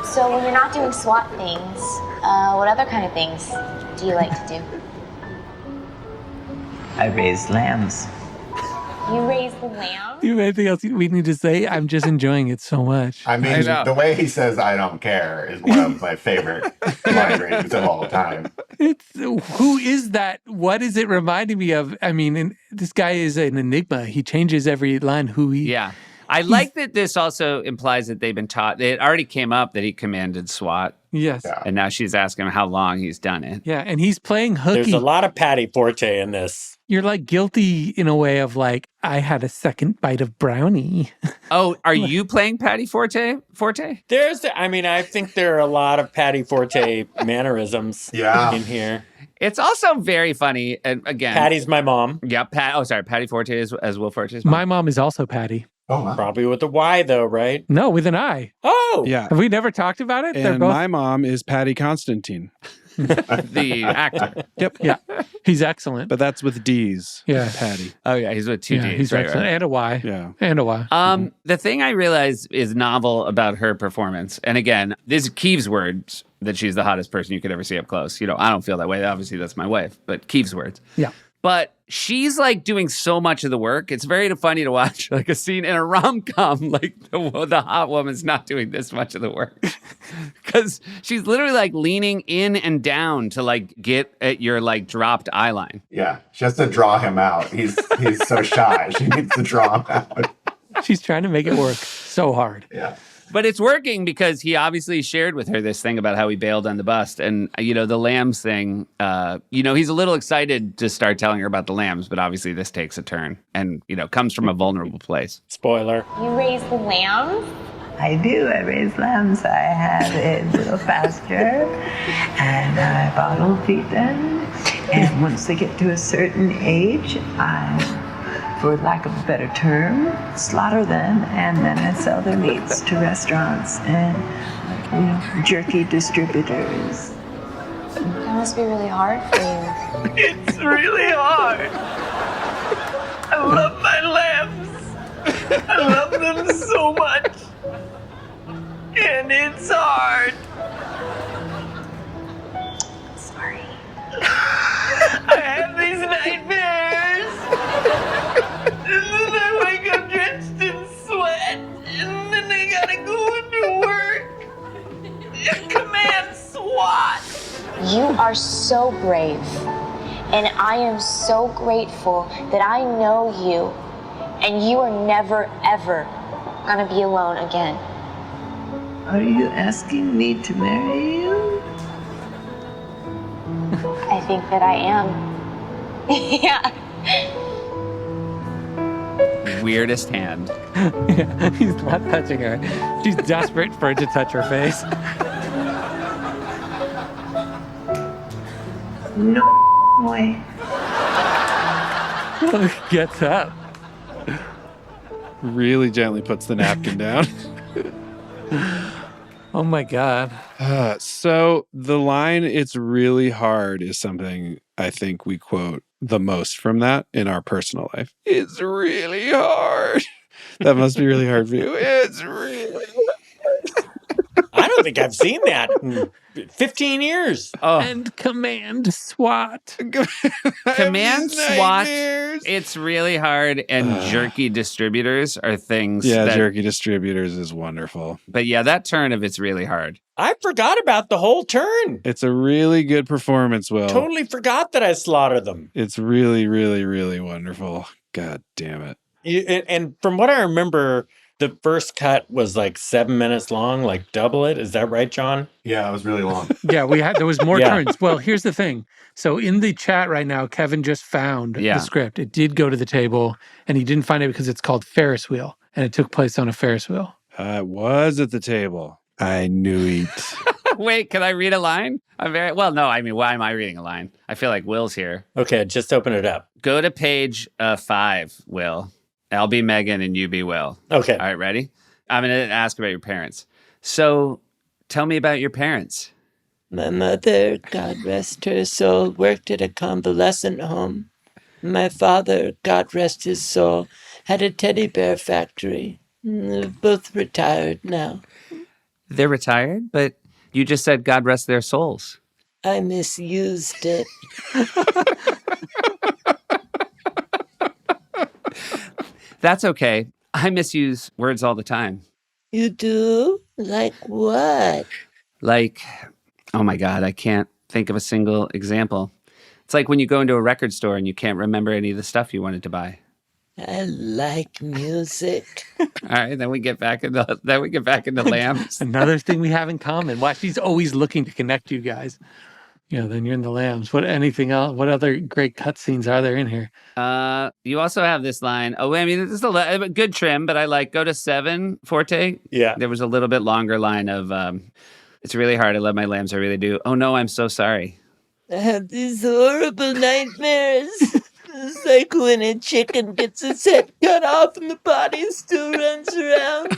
[SPEAKER 9] So when you're not doing SWAT things, what other kind of things do you like to do?
[SPEAKER 7] I raised lambs.
[SPEAKER 9] You raise the lamb?
[SPEAKER 5] Do you have anything else we need to say? I'm just enjoying it so much.
[SPEAKER 6] I mean, the way he says "I don't care" is one of my favorite line readings of all time.
[SPEAKER 5] Who is that? What is it reminding me of? I mean, this guy is an enigma. He changes every line.
[SPEAKER 2] Yeah. I like that this also implies that they've been taught. It already came up that he commanded SWAT.
[SPEAKER 5] Yes.
[SPEAKER 6] Yeah.
[SPEAKER 2] And now she's asking him how long he's done it.
[SPEAKER 5] Yeah, and he's playing hooky.
[SPEAKER 3] There's a lot of Patty Forte in this.
[SPEAKER 5] You're like guilty in a way of like, I had a second bite of brownie.
[SPEAKER 2] Oh, are you playing Patty Forte?
[SPEAKER 3] I think there are a lot of Patty Forte mannerisms in here.
[SPEAKER 2] It's also very funny. And again,
[SPEAKER 3] Patty's my mom.
[SPEAKER 2] Yeah, Patty Forte is as Will Forte's
[SPEAKER 5] mom. My mom is also Patty.
[SPEAKER 6] Oh, wow.
[SPEAKER 3] Probably with a Y though, right?
[SPEAKER 5] No, with an I.
[SPEAKER 3] Oh,
[SPEAKER 4] yeah.
[SPEAKER 5] Have we never talked about it?
[SPEAKER 4] And my mom is Patty Constantine.
[SPEAKER 2] The actor.
[SPEAKER 4] Yep.
[SPEAKER 5] Yeah. He's excellent.
[SPEAKER 4] But that's with D's.
[SPEAKER 5] Yeah.
[SPEAKER 4] Patty.
[SPEAKER 2] Oh, yeah. He's with two D's.
[SPEAKER 5] He's excellent. And a Y.
[SPEAKER 4] Yeah.
[SPEAKER 5] And a Y.
[SPEAKER 2] The thing I realize is novel about her performance, and again, this is Keeve's words that she's the hottest person you could ever see up close. I don't feel that way. Obviously, that's my wife, but Keeve's words.
[SPEAKER 5] Yeah.
[SPEAKER 2] But she's like doing so much of the work. It's very funny to watch like a scene in a rom-com, like the hot woman's not doing this much of the work. Because she's literally like leaning in and down to like get at your like dropped eye line.
[SPEAKER 6] Yeah, she has to draw him out. He's so shy. She needs to draw him out.
[SPEAKER 5] She's trying to make it work so hard.
[SPEAKER 6] Yeah.
[SPEAKER 2] But it's working because he obviously shared with her this thing about how he bailed on the bust. And, the lambs thing, he's a little excited to start telling her about the lambs, but obviously this takes a turn and, comes from a vulnerable place.
[SPEAKER 3] Spoiler.
[SPEAKER 9] You raise the lambs?
[SPEAKER 7] I do. I raise lambs. I have a little pasture and I bottle feed them. And once they get to a certain age, for lack of a better term, slaughter them, and then I sell their meats to restaurants and jerky distributors.
[SPEAKER 9] That must be really hard for you.
[SPEAKER 7] It's really hard. I love my lambs. I love them so much. And it's hard.
[SPEAKER 9] Sorry.
[SPEAKER 7] I have these nightmares.
[SPEAKER 9] You are so brave. And I am so grateful that I know you. And you are never, ever gonna be alone again.
[SPEAKER 7] Are you asking me to marry you?
[SPEAKER 9] I think that I am. Yeah.
[SPEAKER 2] Weirdest hand.
[SPEAKER 5] Yeah, he's not touching her. She's desperate for it to touch her face.
[SPEAKER 7] No way.
[SPEAKER 5] Gets up.
[SPEAKER 4] Really gently puts the napkin down.
[SPEAKER 5] Oh my God.
[SPEAKER 4] So the line, "it's really hard," is something I think we quote the most from that in our personal life. It's really hard. That must be really hard for you. It's really
[SPEAKER 3] I don't think I've seen that in 15 years.
[SPEAKER 5] And command SWAT.
[SPEAKER 2] Command SWAT. It's really hard. And jerky distributors are things.
[SPEAKER 4] Yeah,
[SPEAKER 2] that,
[SPEAKER 4] jerky distributors is wonderful.
[SPEAKER 2] But yeah, that turn of "it's really hard."
[SPEAKER 3] I forgot about the whole turn.
[SPEAKER 4] It's a really good performance, Will.
[SPEAKER 3] Totally forgot that I slaughtered them.
[SPEAKER 4] It's really, really, really wonderful. God damn it.
[SPEAKER 3] And from what I remember, the first cut was like 7 minutes long, like double it. Is that right, John?
[SPEAKER 6] Yeah, it was really long.
[SPEAKER 5] Yeah, there was more turns. Well, here's the thing. So in the chat right now, Kevin just found the script. It did go to the table, and he didn't find it because it's called Ferris Wheel, and it took place on a Ferris wheel.
[SPEAKER 4] It was at the table. I knew it.
[SPEAKER 2] Wait, can I read a line? No, I mean, why am I reading a line? I feel like Will's here.
[SPEAKER 3] Okay, just open it up.
[SPEAKER 2] Go to page 5, Will. I'll be Megan and you be Will.
[SPEAKER 3] Okay.
[SPEAKER 2] All right, ready? I'm going to ask about your parents. So tell me about your parents.
[SPEAKER 7] My mother, God rest her soul, worked at a convalescent home. My father, God rest his soul, had a teddy bear factory. They're both retired now.
[SPEAKER 2] They're retired, but you just said God rest their souls.
[SPEAKER 7] I misused it.
[SPEAKER 2] That's okay. I misuse words all the time.
[SPEAKER 7] You do? Like what?
[SPEAKER 2] Like, oh my God, I can't think of a single example. It's like when you go into a record store and you can't remember any of the stuff you wanted to buy.
[SPEAKER 7] I like music.
[SPEAKER 2] All right, then we get back into Lambs.
[SPEAKER 5] Another thing we have in common. Why she's always looking to connect you guys. Then you're in the Lambs. Anything else? What other great cutscenes are there in here?
[SPEAKER 2] You also have this line. Oh, I mean, this is a good trim, but I like go to 7, Forte.
[SPEAKER 3] Yeah.
[SPEAKER 2] There was a little bit longer line of, it's really hard. I love my lambs. I really do. Oh no, I'm so sorry.
[SPEAKER 7] I have these horrible nightmares. It's like when a chicken gets its head cut off and the body still runs around.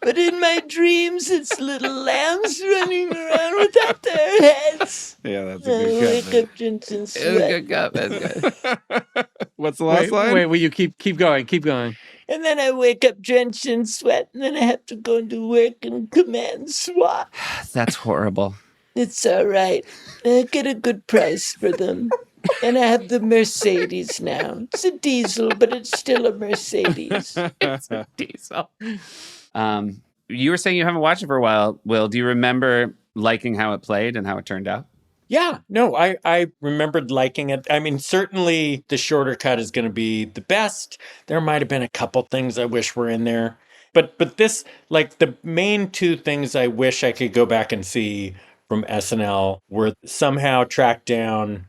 [SPEAKER 7] But in my dreams, it's little lambs running around without their heads.
[SPEAKER 4] Yeah, that's a good cut.
[SPEAKER 7] I wake up drinking
[SPEAKER 2] It's a
[SPEAKER 7] sweat.
[SPEAKER 2] good cut. That's good.
[SPEAKER 4] What's the last line?
[SPEAKER 5] Wait, you keep going. Keep going.
[SPEAKER 7] And then I wake up drenched in sweat, and then I have to go into work and command SWAT.
[SPEAKER 2] That's horrible.
[SPEAKER 7] It's all right. I get a good price for them. And I have the Mercedes now. It's a diesel, but it's still a Mercedes.
[SPEAKER 2] It's a diesel. You were saying you haven't watched it for a while, Will. Do you remember liking how it played and how it turned out?
[SPEAKER 3] Yeah, no, I remembered liking it. I mean, certainly the shorter cut is going to be the best. There might have been a couple things I wish were in there. But this, like the main two things I wish I could go back and see from SNL were somehow track down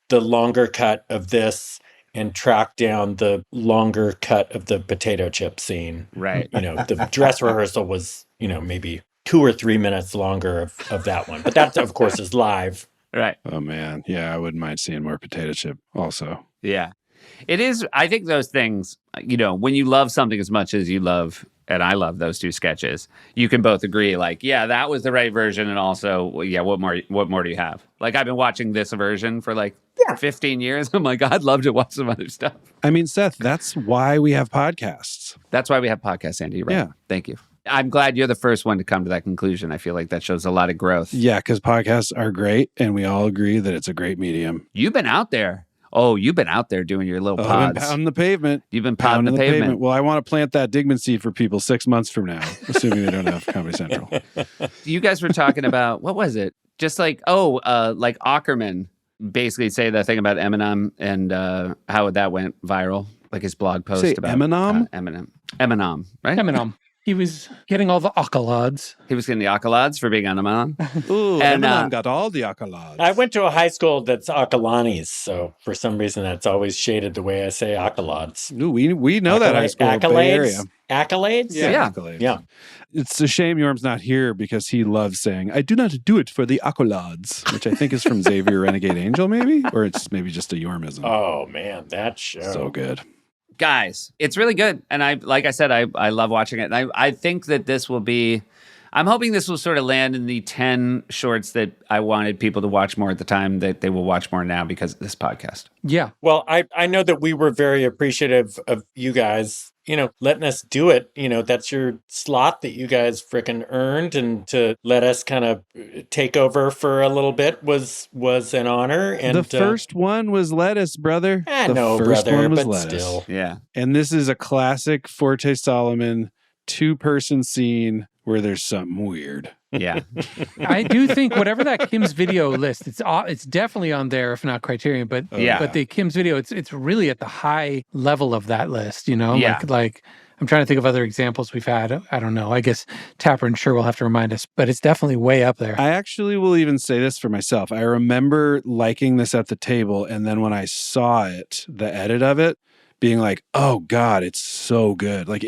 [SPEAKER 3] the longer cut of this and track down the longer cut of the potato chip scene.
[SPEAKER 2] Right.
[SPEAKER 3] The dress rehearsal was, maybe 2 or 3 minutes longer of that one. But that, of course, is live.
[SPEAKER 2] Right.
[SPEAKER 4] Oh, man. Yeah, I wouldn't mind seeing more potato chip also.
[SPEAKER 2] Yeah. It is. I think those things, when you love something as much as you love, and I love those two sketches, you can both agree, like, yeah, that was the right version. And also, what more do you have? Like, I've been watching this version for 15 years. I'm like, I'd love to watch some other stuff.
[SPEAKER 4] I mean, Seth, that's why we have podcasts.
[SPEAKER 2] That's why we have podcasts, Andy. Right?
[SPEAKER 4] Yeah.
[SPEAKER 2] Thank you. I'm glad you're the first one to come to that conclusion. I feel like that shows a lot of growth.
[SPEAKER 4] Yeah, because podcasts are great, and we all agree that it's a great medium.
[SPEAKER 2] You've been out there. Oh, you've been out there doing your little pods.
[SPEAKER 4] I've been pounding the pavement.
[SPEAKER 2] You've been pounding the pavement.
[SPEAKER 4] Well, I want to plant that Digman seed for people 6 months from now, assuming they don't have Comedy Central.
[SPEAKER 2] You guys were talking about, what was it? Just like Ackerman basically say that thing about Eminem and how that went viral, like his blog post about
[SPEAKER 4] Eminem,
[SPEAKER 2] right?
[SPEAKER 5] Eminem. He was getting all the accolades.
[SPEAKER 2] He was getting the accolades for being Eminem.
[SPEAKER 4] Ooh,
[SPEAKER 2] and
[SPEAKER 4] Eminem got all the accolades.
[SPEAKER 3] I went to a high school that's Acalanes, so for some reason that's always shaded the way I say accolades.
[SPEAKER 4] Ooh, we know that high school, Bay Area.
[SPEAKER 3] Accolades?
[SPEAKER 2] Yeah.
[SPEAKER 4] Accolades.
[SPEAKER 3] Yeah.
[SPEAKER 4] It's a shame Yorm's not here because he loves saying, I do not do it for the accolades, which I think is from Xavier Renegade Angel, maybe? Or it's maybe just a Yormism.
[SPEAKER 3] Oh, man, that show.
[SPEAKER 4] So good.
[SPEAKER 2] Guys, it's really good. And I love watching it. And I think that this will be, I'm hoping this will sort of land in the 10 shorts that I wanted people to watch more at the time that they will watch more now because of this podcast.
[SPEAKER 5] Yeah.
[SPEAKER 3] Well, I know that we were very appreciative of you guys, letting us do it. That's your slot that you guys frickin' earned, and to let us kind of take over for a little bit was an honor. And
[SPEAKER 4] the first one was lettuce, brother.
[SPEAKER 3] I know, brother, but still.
[SPEAKER 2] Yeah.
[SPEAKER 4] And this is a classic Forte Solomon 2-person scene where there's something weird.
[SPEAKER 2] Yeah.
[SPEAKER 5] I do think whatever that Kim's video list, it's definitely on there, if not Criterion. But but the Kim's video, it's really at the high level of that list.
[SPEAKER 2] Yeah.
[SPEAKER 5] Like I'm trying to think of other examples we've had. I don't know. I guess Tapper and Sure will have to remind us, but it's definitely way up there.
[SPEAKER 4] I actually will even say this for myself. I remember liking this at the table, and then when I saw it, the edit of it, being like, "Oh God, it's so good!" Like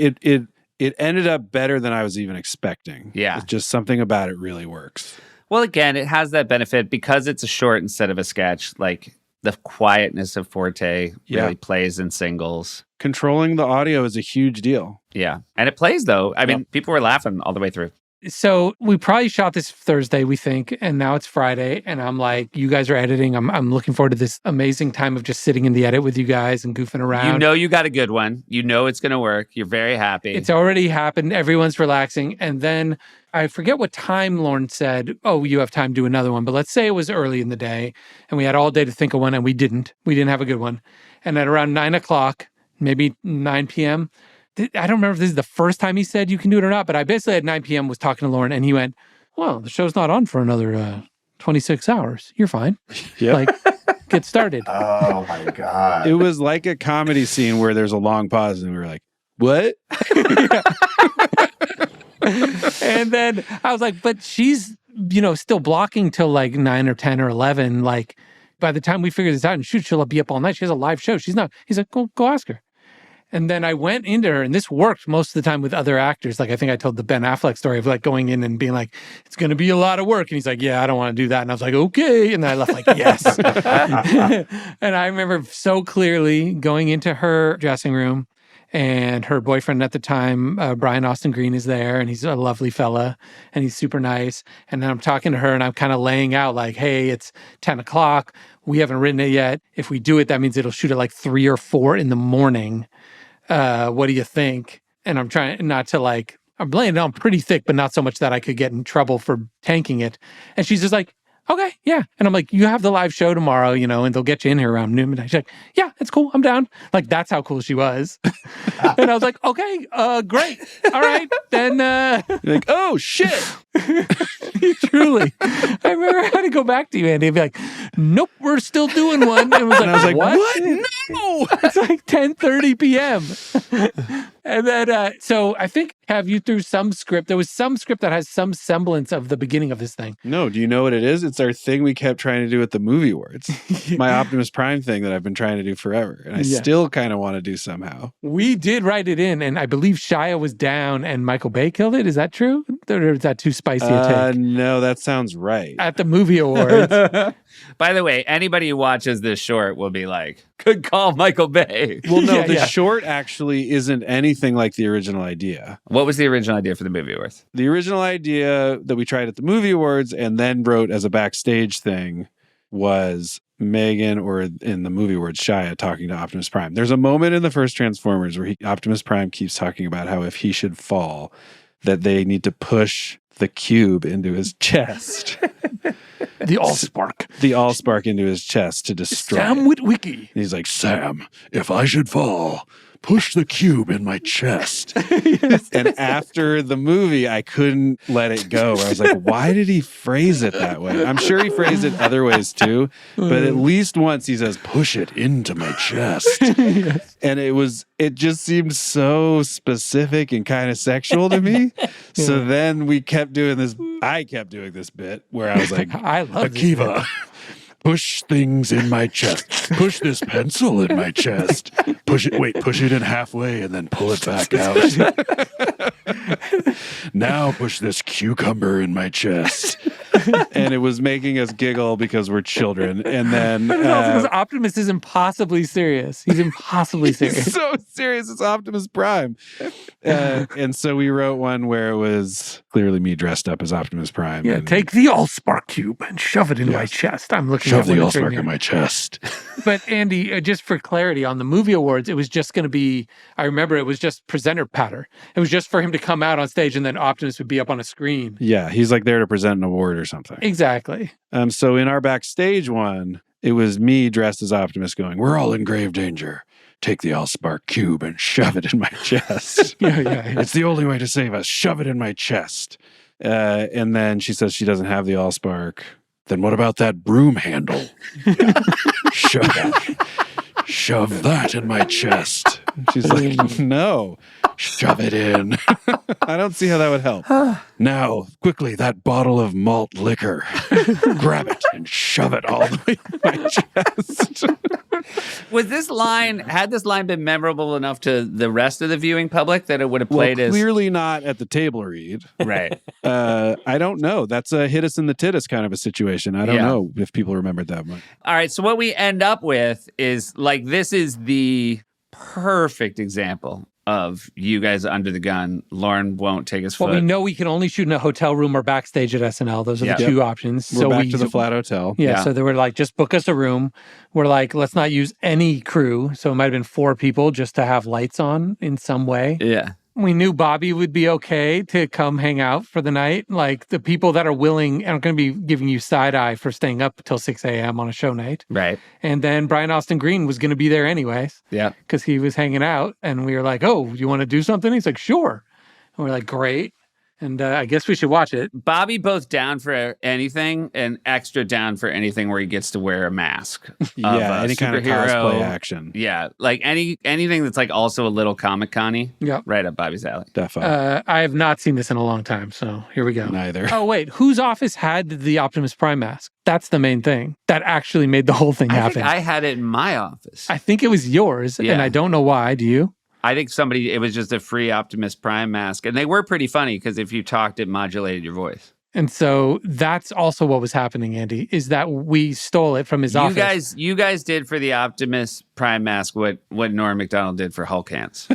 [SPEAKER 4] it ended up better than I was even expecting.
[SPEAKER 2] Yeah.
[SPEAKER 4] It's just something about it really works.
[SPEAKER 2] Well, again, it has that benefit because it's a short instead of a sketch. Like the quietness of Forte really plays in singles.
[SPEAKER 4] Controlling the audio is a huge deal.
[SPEAKER 2] Yeah. And it plays, though. I mean, people were laughing all the way through.
[SPEAKER 5] So we probably shot this Thursday, we think, and now it's Friday. And I'm like, you guys are editing. I'm looking forward to this amazing time of just sitting in the edit with you guys and goofing around.
[SPEAKER 2] You got a good one. It's going to work. You're very happy.
[SPEAKER 5] It's already happened. Everyone's relaxing. And then I forget what time Lauren said, oh, you have time to do another one. But let's say it was early in the day and we had all day to think of one and we didn't. We didn't have a good one. And at around 9 o'clock, maybe 9 p.m., I don't remember if this is the first time he said you can do it or not, but I basically at 9 p.m. was talking to Lauren and he went, well, the show's not on for another 26 hours. You're fine.
[SPEAKER 4] Yep.
[SPEAKER 5] Like, get started.
[SPEAKER 6] Oh my God.
[SPEAKER 4] It was like a comedy scene where there's a long pause and we were like, what?
[SPEAKER 5] And then I was like, but she's, still blocking till like 9 or 10 or 11. Like by the time we figure this out and shoot, she'll be up all night. She has a live show. She's not. He's like, go ask her. And then I went into her, and this worked most of the time with other actors. Like I think I told the Ben Affleck story of like going in and being like, it's going to be a lot of work. And he's like, yeah, I don't want to do that. And I was like, okay. And then I left like, yes. And I remember so clearly going into her dressing room, and her boyfriend at the time, Brian Austin Green, is there, and he's a lovely fella, and he's super nice. And then I'm talking to her, and I'm kind of laying out like, hey, it's 10 o'clock. We haven't written it yet. If we do it, that means it'll shoot at like 3 or 4 in the morning. What do you think? And I'm trying not to like, I'm laying it on pretty thick, but not so much that I could get in trouble for tanking it. And she's just like, okay, yeah. And I'm like, you have the live show tomorrow, and they'll get you in here around noon. She's like, yeah, it's cool. I'm down. Like, that's how cool she was. And I was like, okay, great. All right. Then,
[SPEAKER 4] You're like, oh, shit.
[SPEAKER 5] Truly. I remember I had to go back to you, Andy, and be like, nope, we're still doing one. And I was like,
[SPEAKER 4] what? No.
[SPEAKER 5] It's like 10:30 p.m. And then, so I think have you through some script. There was some script that has some semblance of the beginning of this thing.
[SPEAKER 4] No, do you know what it is? It's our thing we kept trying to do at the movie awards. My Optimus Prime thing that I've been trying to do forever. And I still kind of want to do somehow.
[SPEAKER 5] We did write it in, and I believe Shia was down and Michael Bay killed it. Is that true? Or is that too spicy a take?
[SPEAKER 4] No, that sounds right.
[SPEAKER 5] At the movie awards.
[SPEAKER 2] By the way, anybody who watches this short will be like, good call, Michael Bay.
[SPEAKER 4] Well, no, the short actually isn't anything like the original idea.
[SPEAKER 2] What was the original idea for the movie awards?
[SPEAKER 4] The original idea that we tried at the movie awards and then wrote as a backstage thing was Megan, or in the movie awards, Shia, talking to Optimus Prime. There's a moment in the first Transformers where Optimus Prime keeps talking about how if he should fall, that they need to push the cube into his chest.
[SPEAKER 5] The Allspark.
[SPEAKER 4] The Allspark into his chest to destroy
[SPEAKER 5] Sam
[SPEAKER 4] it.
[SPEAKER 5] Witwicky.
[SPEAKER 4] And he's like, Sam, if I should fall, push the cube in my chest. And after the movie, I couldn't let it go. I was like, why did he phrase it that way? I'm sure he phrased it other ways too, but at least once he says, push it into my chest. And it just seemed so specific and kind of sexual to me. So then I kept doing this bit where I was like,
[SPEAKER 5] I love
[SPEAKER 4] Akiva, push things in my chest. Push this pencil in my chest. Push it in halfway and then pull it back out. Now push this cucumber in my chest. And it was making us giggle because we're children. And then
[SPEAKER 5] because Optimus is impossibly serious. He's impossibly serious.
[SPEAKER 4] So serious. It's Optimus Prime. And so we wrote one where it was clearly me dressed up as Optimus Prime.
[SPEAKER 5] Yeah, take the Allspark cube and shove it in my chest. I'm looking
[SPEAKER 4] Shove
[SPEAKER 5] at
[SPEAKER 4] the Allspark in my chest.
[SPEAKER 5] But Andy, just for clarity, on the movie awards, it was just going to be, I remember it was just presenter patter. It was just for him to come out on stage and then Optimus would be up on a screen.
[SPEAKER 4] Yeah, he's like there to present an award or something.
[SPEAKER 5] Exactly.
[SPEAKER 4] So in our backstage one, it was me dressed as Optimus going, we're all in grave danger. Take the Allspark cube and shove it in my chest.
[SPEAKER 5] Yeah.
[SPEAKER 4] It's the only way to save us. Shove it in my chest. And then she says she doesn't have the Allspark. Then what about that broom handle? Shove that in my chest. She's like, no, shove it in. I don't see how that would help. Now, quickly, that bottle of malt liquor. Grab it and shove it all the way in my chest.
[SPEAKER 2] Had this line been memorable enough to the rest of the viewing public that it would have played as...
[SPEAKER 4] Clearly not at the table read.
[SPEAKER 2] Right.
[SPEAKER 4] I don't know. That's a hit us in the tittus kind of a situation. I don't know if people remembered that much.
[SPEAKER 2] All right, so what we end up with is, like, this is the perfect example of you guys under the gun. Lauren won't take his foot.
[SPEAKER 5] Well, we know we can only shoot in a hotel room or backstage at SNL. Those are the two options.
[SPEAKER 4] We're back to the flat hotel.
[SPEAKER 5] Yeah, so they were like, just book us a room. We're like, let's not use any crew. So it might have been 4 people just to have lights on in some way.
[SPEAKER 2] Yeah.
[SPEAKER 5] We knew Bobby would be okay to come hang out for the night. Like, the people that are willing aren't going to be giving you side eye for staying up until 6 a.m. on a show night.
[SPEAKER 2] Right.
[SPEAKER 5] And then Brian Austin Green was going to be there anyways.
[SPEAKER 2] Yeah.
[SPEAKER 5] Because he was hanging out. And we were like, oh, you want to do something? He's like, sure. And we're like, great. And I guess we should watch it.
[SPEAKER 2] Bobby both down for anything and extra down for anything where he gets to wear a mask.
[SPEAKER 4] Any kind of cosplay action.
[SPEAKER 2] Yeah, like anything that's like also a little Comic-Con-y.
[SPEAKER 5] Yep.
[SPEAKER 2] Right up Bobby's alley.
[SPEAKER 4] Definitely.
[SPEAKER 5] I have not seen this in a long time, so here we go.
[SPEAKER 4] Neither.
[SPEAKER 5] Oh, wait. Whose office had the Optimus Prime mask? That's the main thing. That actually made the whole thing happen.
[SPEAKER 2] I think I had it in my office.
[SPEAKER 5] I think it was yours, and I don't know why. Do you?
[SPEAKER 2] I think it was just a free Optimus Prime mask. And they were pretty funny because if you talked, it modulated your voice.
[SPEAKER 5] And so that's also what was happening, Andy, is that we stole it from his office.
[SPEAKER 2] You guys did for the Optimus Prime mask what Norm Macdonald did for Hulk hands.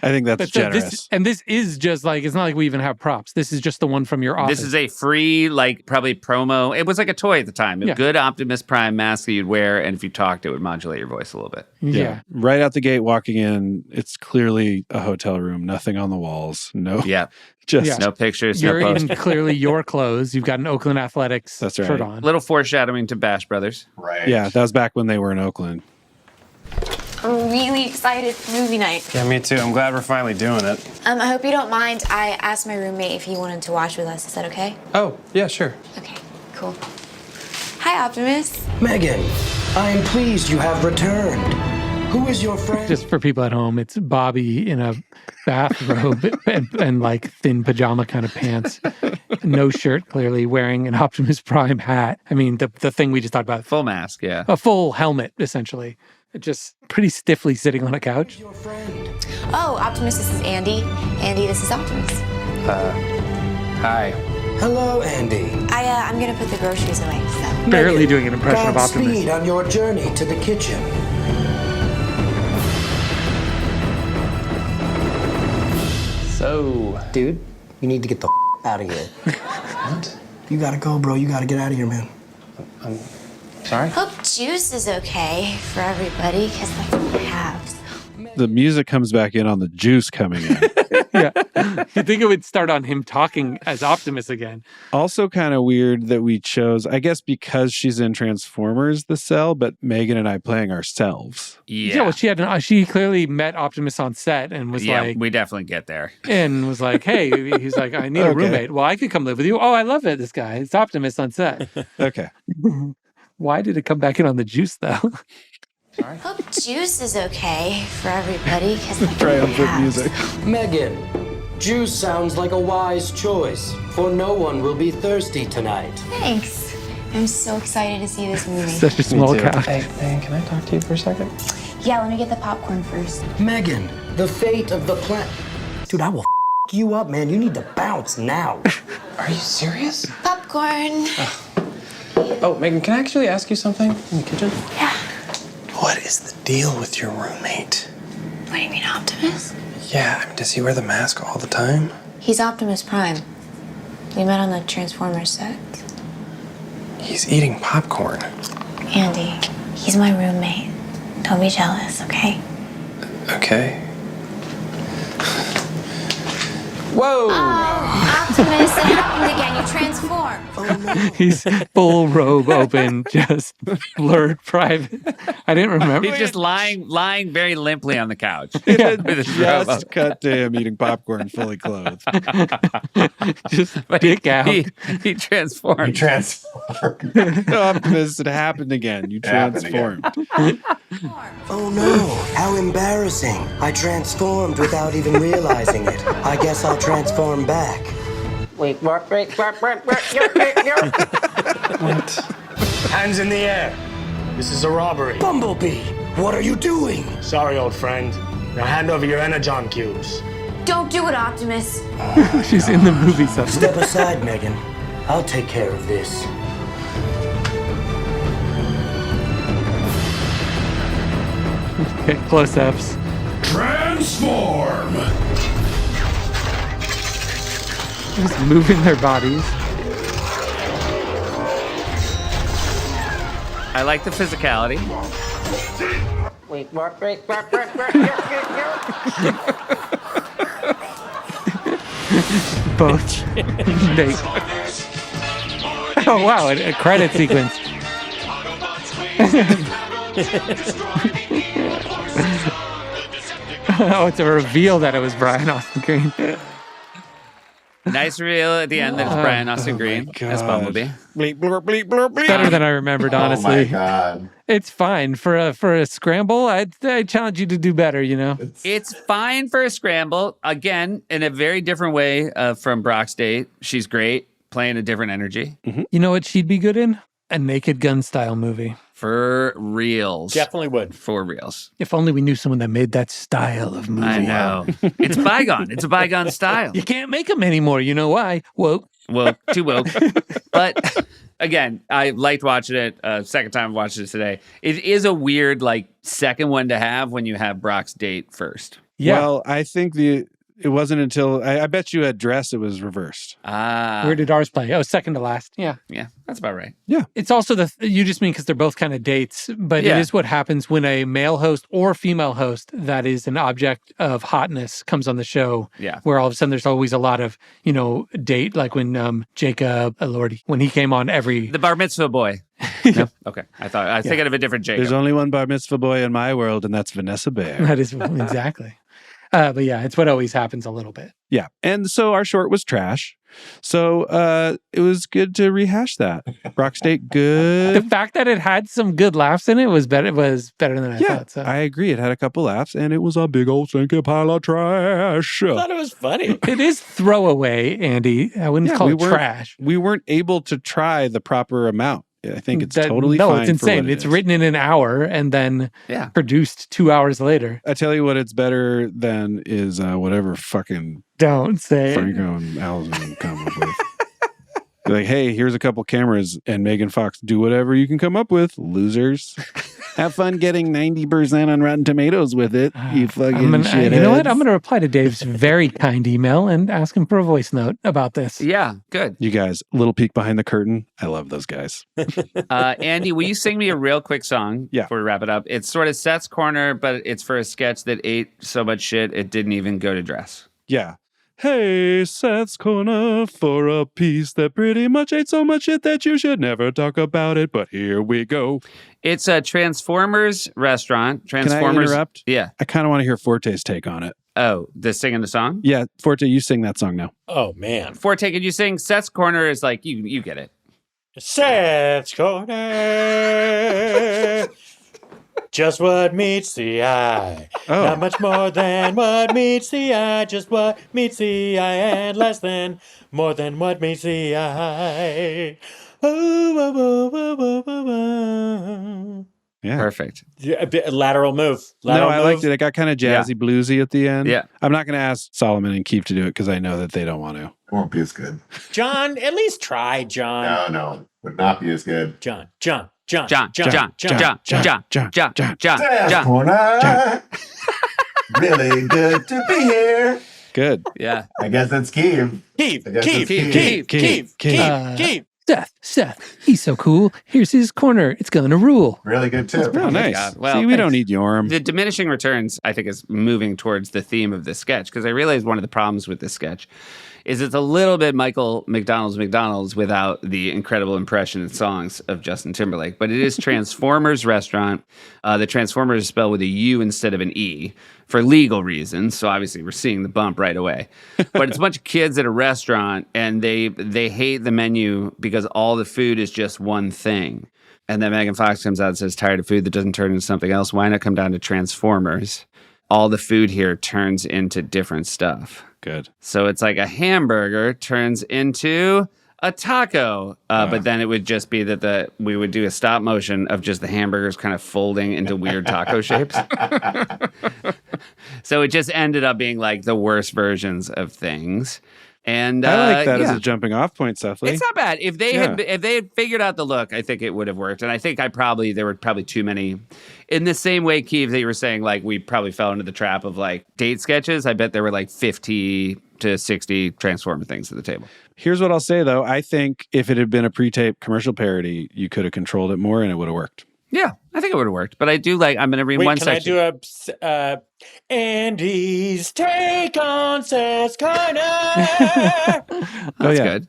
[SPEAKER 4] I think that's generous.
[SPEAKER 5] This is just like, it's not like we even have props. This is just the one from your office.
[SPEAKER 2] This is a free, like, probably promo. It was like a toy at the time. A good Optimus Prime mask that you'd wear, and if you talked, it would modulate your voice a little bit.
[SPEAKER 5] Yeah.
[SPEAKER 4] Right out the gate, walking in, it's clearly a hotel room. Nothing on the walls. No.
[SPEAKER 2] Yeah.
[SPEAKER 4] Just
[SPEAKER 2] no pictures,
[SPEAKER 5] You're
[SPEAKER 2] no
[SPEAKER 5] in clearly your clothes. You've got an Oakland Athletics shirt on.
[SPEAKER 2] Little foreshadowing to Bash Brothers.
[SPEAKER 6] Right.
[SPEAKER 4] Yeah, that was back when they were in Oakland.
[SPEAKER 9] I'm really excited for movie night.
[SPEAKER 11] Yeah, me too. I'm glad we're finally doing it.
[SPEAKER 9] I hope you don't mind. I asked my roommate if he wanted to watch with us. Is that okay?
[SPEAKER 11] Oh, yeah, sure.
[SPEAKER 9] Okay, cool. Hi, Optimus.
[SPEAKER 12] Megan, I am pleased you have returned. Who is your friend?
[SPEAKER 5] Just for people at home, it's Bobby in a bathrobe and like thin pajama kind of pants. No shirt, clearly, wearing an Optimus Prime hat. I mean, the thing we just talked about.
[SPEAKER 2] Full mask, yeah.
[SPEAKER 5] A full helmet, essentially. Just pretty stiffly sitting on a couch.
[SPEAKER 12] Your friend.
[SPEAKER 9] Oh, Optimus, this is Andy. Andy, this is Optimus.
[SPEAKER 11] Hi.
[SPEAKER 12] Hello, Andy.
[SPEAKER 9] I'm gonna put the groceries away, so.
[SPEAKER 5] Barely doing an impression of Optimus.
[SPEAKER 12] Godspeed on your journey to the kitchen.
[SPEAKER 11] So,
[SPEAKER 12] Dude, you need to get the out of here.
[SPEAKER 11] what?
[SPEAKER 12] You gotta go, bro. You gotta get out of here, man.
[SPEAKER 11] I'm sorry?
[SPEAKER 9] Hope juice is okay for everybody, because that's what I have. So.
[SPEAKER 4] The music comes back in on the juice coming in.
[SPEAKER 5] Yeah. You think it would start on him talking as Optimus again.
[SPEAKER 4] Also kind of weird that we chose, I guess because she's in Transformers, the cell, but Megan and I playing ourselves.
[SPEAKER 5] Yeah, well, she clearly met Optimus on set and was like,
[SPEAKER 2] we definitely get there.
[SPEAKER 5] And was like, hey, he's like, I need a roommate. Well, I could come live with you. Oh, I love it, this guy. It's Optimus on set.
[SPEAKER 4] Okay.
[SPEAKER 5] Why did it come back in on the juice, though?
[SPEAKER 9] Sorry? Hope juice is okay for everybody.
[SPEAKER 4] Triumphant music.
[SPEAKER 12] Megan, juice sounds like a wise choice, for no one will be thirsty tonight.
[SPEAKER 9] Thanks. I'm so excited to see this movie.
[SPEAKER 5] Such a small couch.
[SPEAKER 11] Hey, can I talk to you for a second?
[SPEAKER 9] Yeah, let me get the popcorn first.
[SPEAKER 12] Megan, the fate of the planet. Dude, I will you up, man. You need to bounce now.
[SPEAKER 11] Are you serious?
[SPEAKER 9] Popcorn.
[SPEAKER 11] Oh, Megan, can I actually ask you something in the kitchen?
[SPEAKER 9] Yeah.
[SPEAKER 11] What is the deal with your roommate?
[SPEAKER 9] What do you mean, Optimus?
[SPEAKER 11] Yeah, I mean, does he wear the mask all the time?
[SPEAKER 9] He's Optimus Prime. We met on the Transformers set.
[SPEAKER 11] He's eating popcorn.
[SPEAKER 9] Andy, he's my roommate. Don't be jealous, okay?
[SPEAKER 11] Okay. Whoa!
[SPEAKER 9] Oh, Optimus, it happened again. You transformed. Oh, no.
[SPEAKER 5] He's full robe open, just blurred private. I didn't remember.
[SPEAKER 2] He's just lying very limply on the couch.
[SPEAKER 4] Yeah,
[SPEAKER 2] with his robe
[SPEAKER 4] just
[SPEAKER 2] up.
[SPEAKER 4] cut to him eating popcorn fully clothed.
[SPEAKER 5] Just dick out.
[SPEAKER 2] He transformed.
[SPEAKER 4] Optimus, it happened again. You transformed.
[SPEAKER 12] Oh no, how embarrassing. I transformed without even realizing it. I guess I'll transform back.
[SPEAKER 11] Wait, what?
[SPEAKER 13] Hands in the air. This is a robbery.
[SPEAKER 12] Bumblebee, what are you doing?
[SPEAKER 13] Sorry, old friend. Now hand over your energon cubes.
[SPEAKER 9] Don't do it, Optimus.
[SPEAKER 5] She's in the movie somewhere.
[SPEAKER 12] Step aside, Megan. I'll take care of this.
[SPEAKER 5] Okay, close-ups.
[SPEAKER 14] Transform!
[SPEAKER 5] Just moving their bodies.
[SPEAKER 2] I like the physicality.
[SPEAKER 11] Wait, what?
[SPEAKER 5] Both naked. Oh, wow, a credit sequence. Oh, it's a reveal that it was Brian Austin Green.
[SPEAKER 2] Nice reveal at the end that it's Brian Austin Green as Bumblebee.
[SPEAKER 4] Bleep, blurp, bleep, blurp, bleep.
[SPEAKER 5] Better than I remembered, honestly.
[SPEAKER 6] Oh my God.
[SPEAKER 5] It's fine for a scramble. I challenge you to do better. You know,
[SPEAKER 2] It's fine for a scramble. Again, in a very different way from Brock's date. She's great, playing a different energy.
[SPEAKER 5] You know what she'd be good in? A Naked Gun style movie.
[SPEAKER 2] For reals.
[SPEAKER 3] Definitely would.
[SPEAKER 2] For reals.
[SPEAKER 5] If only we knew someone that made that style of movie.
[SPEAKER 2] I know. It's bygone. It's a bygone style.
[SPEAKER 5] You can't make them anymore. You know why? Woke.
[SPEAKER 2] Woke. Too woke. But again, I liked watching it. Second time watching it today. It is a weird, second one to have when you have Brock's date first.
[SPEAKER 5] Yeah.
[SPEAKER 4] Well, I think it wasn't until I bet you at dress it was reversed.
[SPEAKER 5] Where did ours play? Oh, second to last. Yeah.
[SPEAKER 2] Yeah, that's about right.
[SPEAKER 4] Yeah.
[SPEAKER 5] It's also you just mean because they're both kind of dates, but it is what happens when a male host or female host that is an object of hotness comes on the show.
[SPEAKER 2] Yeah.
[SPEAKER 5] Where all of a sudden there's always a lot of, date, like when Jacob Elordi, when he came on
[SPEAKER 2] The bar mitzvah boy. No? Okay. I was thinking of a different Jacob.
[SPEAKER 4] There's only one bar mitzvah boy in my world, and that's Vanessa Bayer.
[SPEAKER 5] That is exactly. But yeah, it's what always happens a little bit.
[SPEAKER 4] Yeah. And so our short was trash. So it was good to rehash that. Brock's date, good.
[SPEAKER 5] The fact that it had some good laughs in it was better. It was better than I thought. So.
[SPEAKER 4] I agree. It had a couple laughs, and it was a big old stinking pile of trash.
[SPEAKER 3] I thought it was funny.
[SPEAKER 5] It is throwaway, Andy. I wouldn't call it trash.
[SPEAKER 4] We weren't able to try the proper amount. I think it's totally fine.
[SPEAKER 5] No, it's insane.
[SPEAKER 4] For what
[SPEAKER 5] It's written in an hour and then produced 2 hours later.
[SPEAKER 4] I tell you what, it's better than is whatever fucking
[SPEAKER 5] don't say
[SPEAKER 4] Franco and Allison come up with. They're like, hey, here's a couple cameras, and Megan Fox, do whatever you can come up with, losers. Have fun getting 90% on Rotten Tomatoes with it, you fucking shitheads.
[SPEAKER 5] You know what? I'm going to reply to Dave's very kind email and ask him for a voice note about this.
[SPEAKER 2] Yeah, good.
[SPEAKER 4] You guys, little peek behind the curtain. I love those guys.
[SPEAKER 2] Andy, will you sing me a real quick song before we wrap it up? It's sort of Seth's corner, but it's for a sketch that ate so much shit it didn't even go to dress.
[SPEAKER 4] Yeah. Hey, Seth's Corner for a piece that pretty much ate so much shit that you should never talk about it, but here we go.
[SPEAKER 2] It's a Transformers restaurant.
[SPEAKER 4] Can I interrupt?
[SPEAKER 2] Yeah.
[SPEAKER 4] I kind of want to hear Forte's take on it.
[SPEAKER 2] Oh, the singing the song?
[SPEAKER 4] Yeah, Forte, you sing that song now.
[SPEAKER 3] Oh, man.
[SPEAKER 2] Forte, could you sing Seth's Corner is like, you get it.
[SPEAKER 3] Seth's Corner. Just what meets the eye.
[SPEAKER 4] Oh.
[SPEAKER 3] Not much more than what meets the eye. Just what meets the eye and less than more than what meets the eye. Ooh, ooh, ooh, ooh, ooh, ooh, ooh.
[SPEAKER 4] Yeah.
[SPEAKER 2] Perfect.
[SPEAKER 3] Yeah, lateral move.
[SPEAKER 4] I liked it. It got kind of jazzy, bluesy at the end.
[SPEAKER 2] Yeah.
[SPEAKER 4] I'm not going to ask Solomon and Keith to do it because I know that they don't want to.
[SPEAKER 6] It won't be as good.
[SPEAKER 3] John, at least try, John.
[SPEAKER 6] No. Would not be as good.
[SPEAKER 3] John.
[SPEAKER 6] Seth
[SPEAKER 2] John.
[SPEAKER 6] Corner. Really good to be here.
[SPEAKER 4] Good.
[SPEAKER 2] Yeah.
[SPEAKER 6] I guess that's Keith.
[SPEAKER 3] Keith.
[SPEAKER 5] Seth, he's so cool. Here's his corner. It's gonna rule.
[SPEAKER 6] Really good too.
[SPEAKER 4] Oh, nice.
[SPEAKER 2] God. Well,
[SPEAKER 4] See, we don't need Yorm.
[SPEAKER 2] The diminishing returns, I think, is moving towards the theme of this sketch, because I realized one of the problems with this sketch is it's a little bit Michael McDonald's without the incredible impression and songs of Justin Timberlake. But it is Transformers Restaurant. The Transformers is spelled with a U instead of an E for legal reasons. So obviously we're seeing the bump right away. But it's a bunch of kids at a restaurant, and they hate the menu because all the food is just one thing. And then Megan Fox comes out and says, tired of food that doesn't turn into something else. Why not come down to Transformers? All the food here turns into different stuff.
[SPEAKER 4] Good.
[SPEAKER 2] So it's like a hamburger turns into a taco, but then it would just be that we would do a stop motion of just the hamburgers kind of folding into weird taco shapes. So it just ended up being like the worst versions of things. And
[SPEAKER 4] I like that as a jumping off point, Seth Lee.
[SPEAKER 2] It's not bad. If they had figured out the look, I think it would have worked. And I think there were probably too many. In the same way, Keith, that you were saying, like, we probably fell into the trap of like date sketches. I bet there were like 50 to 60 Transformer things at the table.
[SPEAKER 4] Here's what I'll say, though. I think if it had been a pre-taped commercial parody, you could have controlled it more and it would have worked.
[SPEAKER 2] Yeah, I think it would have worked. But I do like, I'm going to read one section.
[SPEAKER 3] Can I do Andy's take on Seth's Corner?
[SPEAKER 2] That's good.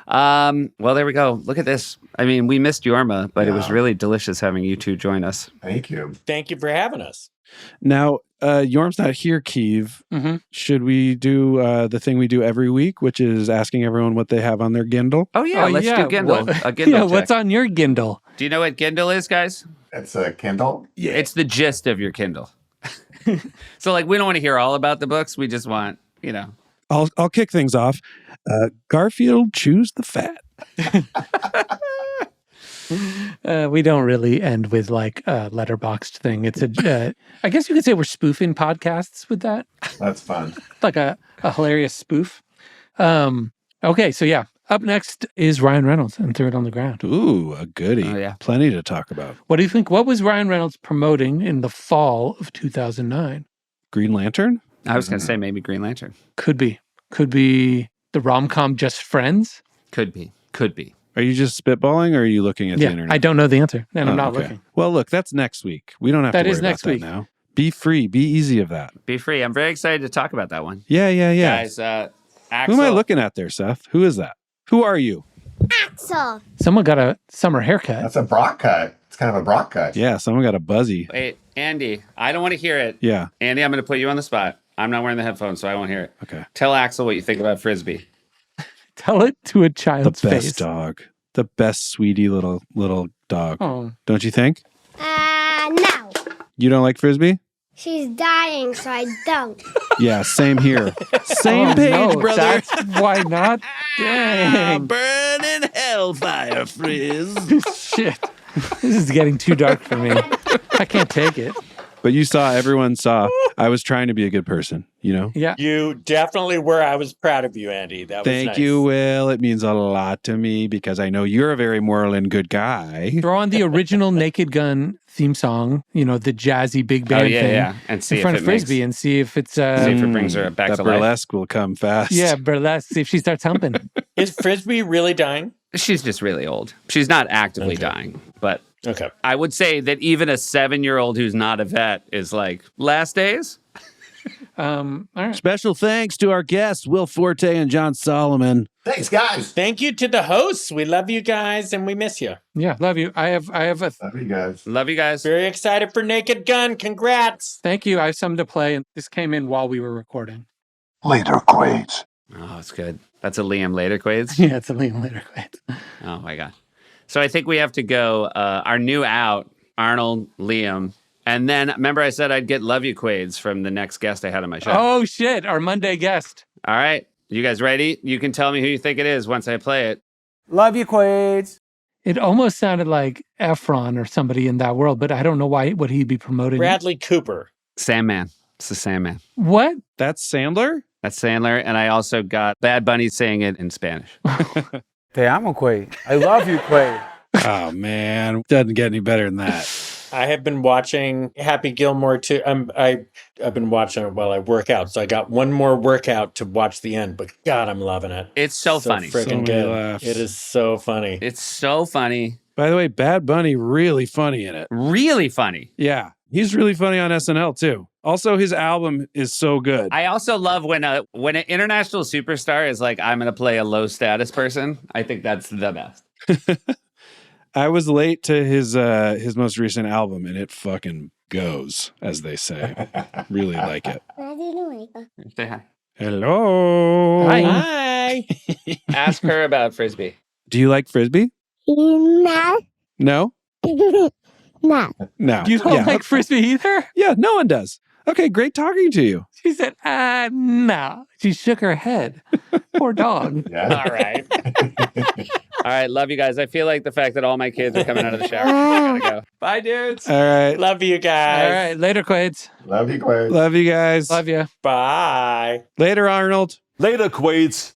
[SPEAKER 2] Well, there we go. Look at this. I mean, we missed Yorma, but it was really delicious having you two join us.
[SPEAKER 6] Thank you.
[SPEAKER 3] Thank you for having us.
[SPEAKER 4] Now, Yorm's not here, Keith.
[SPEAKER 5] Mm-hmm.
[SPEAKER 4] Should we do the thing we do every week, which is asking everyone what they have on their Gindle?
[SPEAKER 2] Oh, yeah. Let's do Gindle. A Gindle check.
[SPEAKER 5] What's on your Gindle?
[SPEAKER 2] Do you know what Gindle is, guys?
[SPEAKER 6] It's a Kindle?
[SPEAKER 2] Yeah. It's the gist of your Kindle. So, like, we don't want to hear all about the books. We just want,
[SPEAKER 4] I'll kick things off. Garfield, choose the fat.
[SPEAKER 5] We don't really end with like a letterboxed thing. It's I guess you could say we're spoofing podcasts with that.
[SPEAKER 6] That's fun.
[SPEAKER 5] Like a hilarious spoof. Okay, so yeah. Up next is Ryan Reynolds and Third on the Ground.
[SPEAKER 4] Ooh, a goodie.
[SPEAKER 2] Oh, yeah.
[SPEAKER 4] Plenty to talk about.
[SPEAKER 5] What do you think? What was Ryan Reynolds promoting in the fall of 2009?
[SPEAKER 4] Green Lantern?
[SPEAKER 2] I was going to say maybe Green Lantern.
[SPEAKER 5] Could be the rom-com Just Friends.
[SPEAKER 2] Could be.
[SPEAKER 4] Are you just spitballing or are you looking at the internet?
[SPEAKER 5] I don't know the answer and I'm not looking.
[SPEAKER 4] Well, look, that's next week. We don't have to worry about that now. Be free. Be easy of that.
[SPEAKER 2] Be free. I'm very excited to talk about that one.
[SPEAKER 4] Yeah.
[SPEAKER 2] Guys, Axel.
[SPEAKER 4] Who am I looking at there, Seth? Who is that? Who are you?
[SPEAKER 9] Axel.
[SPEAKER 5] Someone got a summer haircut.
[SPEAKER 6] That's a Brock cut. It's kind of a Brock cut.
[SPEAKER 4] Yeah, someone got a buzzy.
[SPEAKER 2] Wait, Andy, I don't want to hear it.
[SPEAKER 4] Yeah.
[SPEAKER 2] Andy, I'm going to put you on the spot. I'm not wearing the headphones, so I won't hear it.
[SPEAKER 4] Okay.
[SPEAKER 2] Tell Axel what you think about Frisbee.
[SPEAKER 5] Tell it to a child's
[SPEAKER 4] The best
[SPEAKER 5] face.
[SPEAKER 4] dog. The best sweetie little dog.
[SPEAKER 5] Oh.
[SPEAKER 4] Don't you think?
[SPEAKER 9] No.
[SPEAKER 4] You don't like Frisbee?
[SPEAKER 9] She's dying, so I don't.
[SPEAKER 4] Yeah, same here. Same page,
[SPEAKER 5] no,
[SPEAKER 4] brother.
[SPEAKER 5] That's why not. Dang.
[SPEAKER 4] Burning hellfire, Frizz.
[SPEAKER 5] Shit. This is getting too dark for me. I can't take it.
[SPEAKER 4] But everyone saw, I was trying to be a good person,
[SPEAKER 5] Yeah.
[SPEAKER 3] You definitely were. I was proud of you, Andy. That was
[SPEAKER 4] Thank
[SPEAKER 3] nice.
[SPEAKER 4] you, Will. It means a lot to me because I know you're a very moral and good guy.
[SPEAKER 5] Throw on the original Naked Gun theme song, the jazzy big band thing.
[SPEAKER 2] Yeah. And see
[SPEAKER 5] in front
[SPEAKER 2] if
[SPEAKER 5] of
[SPEAKER 2] it
[SPEAKER 5] Frisbee
[SPEAKER 2] makes,
[SPEAKER 5] and see if it's
[SPEAKER 2] see if it brings her back
[SPEAKER 4] that
[SPEAKER 2] to life.
[SPEAKER 4] burlesque will come fast.
[SPEAKER 5] Yeah, burlesque. See if she starts humping.
[SPEAKER 3] Is Frisbee really dying?
[SPEAKER 2] She's just really old. She's not actively dying, but
[SPEAKER 3] Okay.
[SPEAKER 2] I would say that even a 7-year-old who's not a vet is like, last days?
[SPEAKER 5] All right.
[SPEAKER 4] Special thanks to our guests, Will Forte and John Solomon.
[SPEAKER 6] Thanks, guys.
[SPEAKER 3] Thank you to the hosts. We love you guys and we miss you.
[SPEAKER 5] Yeah, love you. I have a
[SPEAKER 6] Love you guys.
[SPEAKER 2] Love you guys.
[SPEAKER 3] Very excited for Naked Gun. Congrats.
[SPEAKER 5] thank you. I have something to play, and this came in while we were recording.
[SPEAKER 14] Later, Quades.
[SPEAKER 2] Oh, it's good. That's a Liam later, Quades.
[SPEAKER 5] Yeah, it's a Liam later.
[SPEAKER 2] Oh my god. So I think we have to go. Our new out, Arnold, Liam, and then remember I said I'd get Love You Quades from the next guest I had on my show.
[SPEAKER 5] Oh shit, our Monday guest.
[SPEAKER 2] All right, you guys ready? You can tell me who you think it is once I play it.
[SPEAKER 15] Love you, Quades.
[SPEAKER 5] It almost sounded like Efron or somebody in that world, but I don't know why would he be promoting.
[SPEAKER 3] Bradley Cooper.
[SPEAKER 2] Sandman. It's the Sandman.
[SPEAKER 5] What?
[SPEAKER 4] That's Sandler?
[SPEAKER 2] That's Sandler, and I also got Bad Bunny saying it in Spanish.
[SPEAKER 15] Te amo, Quade. I love you, Quade.
[SPEAKER 4] Oh, man. Doesn't get any better than that.
[SPEAKER 3] I have been watching Happy Gilmore too. I've been watching it while I work out, so I got one more workout to watch the end. But God, I'm loving it.
[SPEAKER 2] It's so funny.
[SPEAKER 3] Freaking
[SPEAKER 4] So many
[SPEAKER 3] good.
[SPEAKER 4] laughs.
[SPEAKER 3] It is so funny.
[SPEAKER 2] It's so funny.
[SPEAKER 4] By the way, Bad Bunny, really funny in it.
[SPEAKER 2] Really funny.
[SPEAKER 4] Yeah. He's really funny on SNL, too. Also, his album is so good.
[SPEAKER 2] I also love when an international superstar is like, I'm going to play a low status person. I think that's the best.
[SPEAKER 4] I was late to his most recent album, and it fucking goes, as they say. Really like it.
[SPEAKER 2] Say hi.
[SPEAKER 4] Hello.
[SPEAKER 3] Hi.
[SPEAKER 2] Ask her about Frisbee.
[SPEAKER 4] Do you like Frisbee?
[SPEAKER 16] No.
[SPEAKER 4] No?
[SPEAKER 16] No.
[SPEAKER 4] No.
[SPEAKER 5] You don't like Frisbee either?
[SPEAKER 4] Yeah, no one does. Okay, great talking to you.
[SPEAKER 5] She said, no. She shook her head. Poor dog.
[SPEAKER 6] Yeah.
[SPEAKER 2] All right. All right. Love you guys. I feel like the fact that all my kids are coming out of the shower. I gotta go. Bye, dudes.
[SPEAKER 4] All right.
[SPEAKER 3] Love you guys.
[SPEAKER 5] All right. Later, Quades.
[SPEAKER 6] Love you, Quades.
[SPEAKER 4] Love you guys.
[SPEAKER 5] Love you.
[SPEAKER 3] Bye.
[SPEAKER 4] Later, Arnold.
[SPEAKER 14] Later, Quades.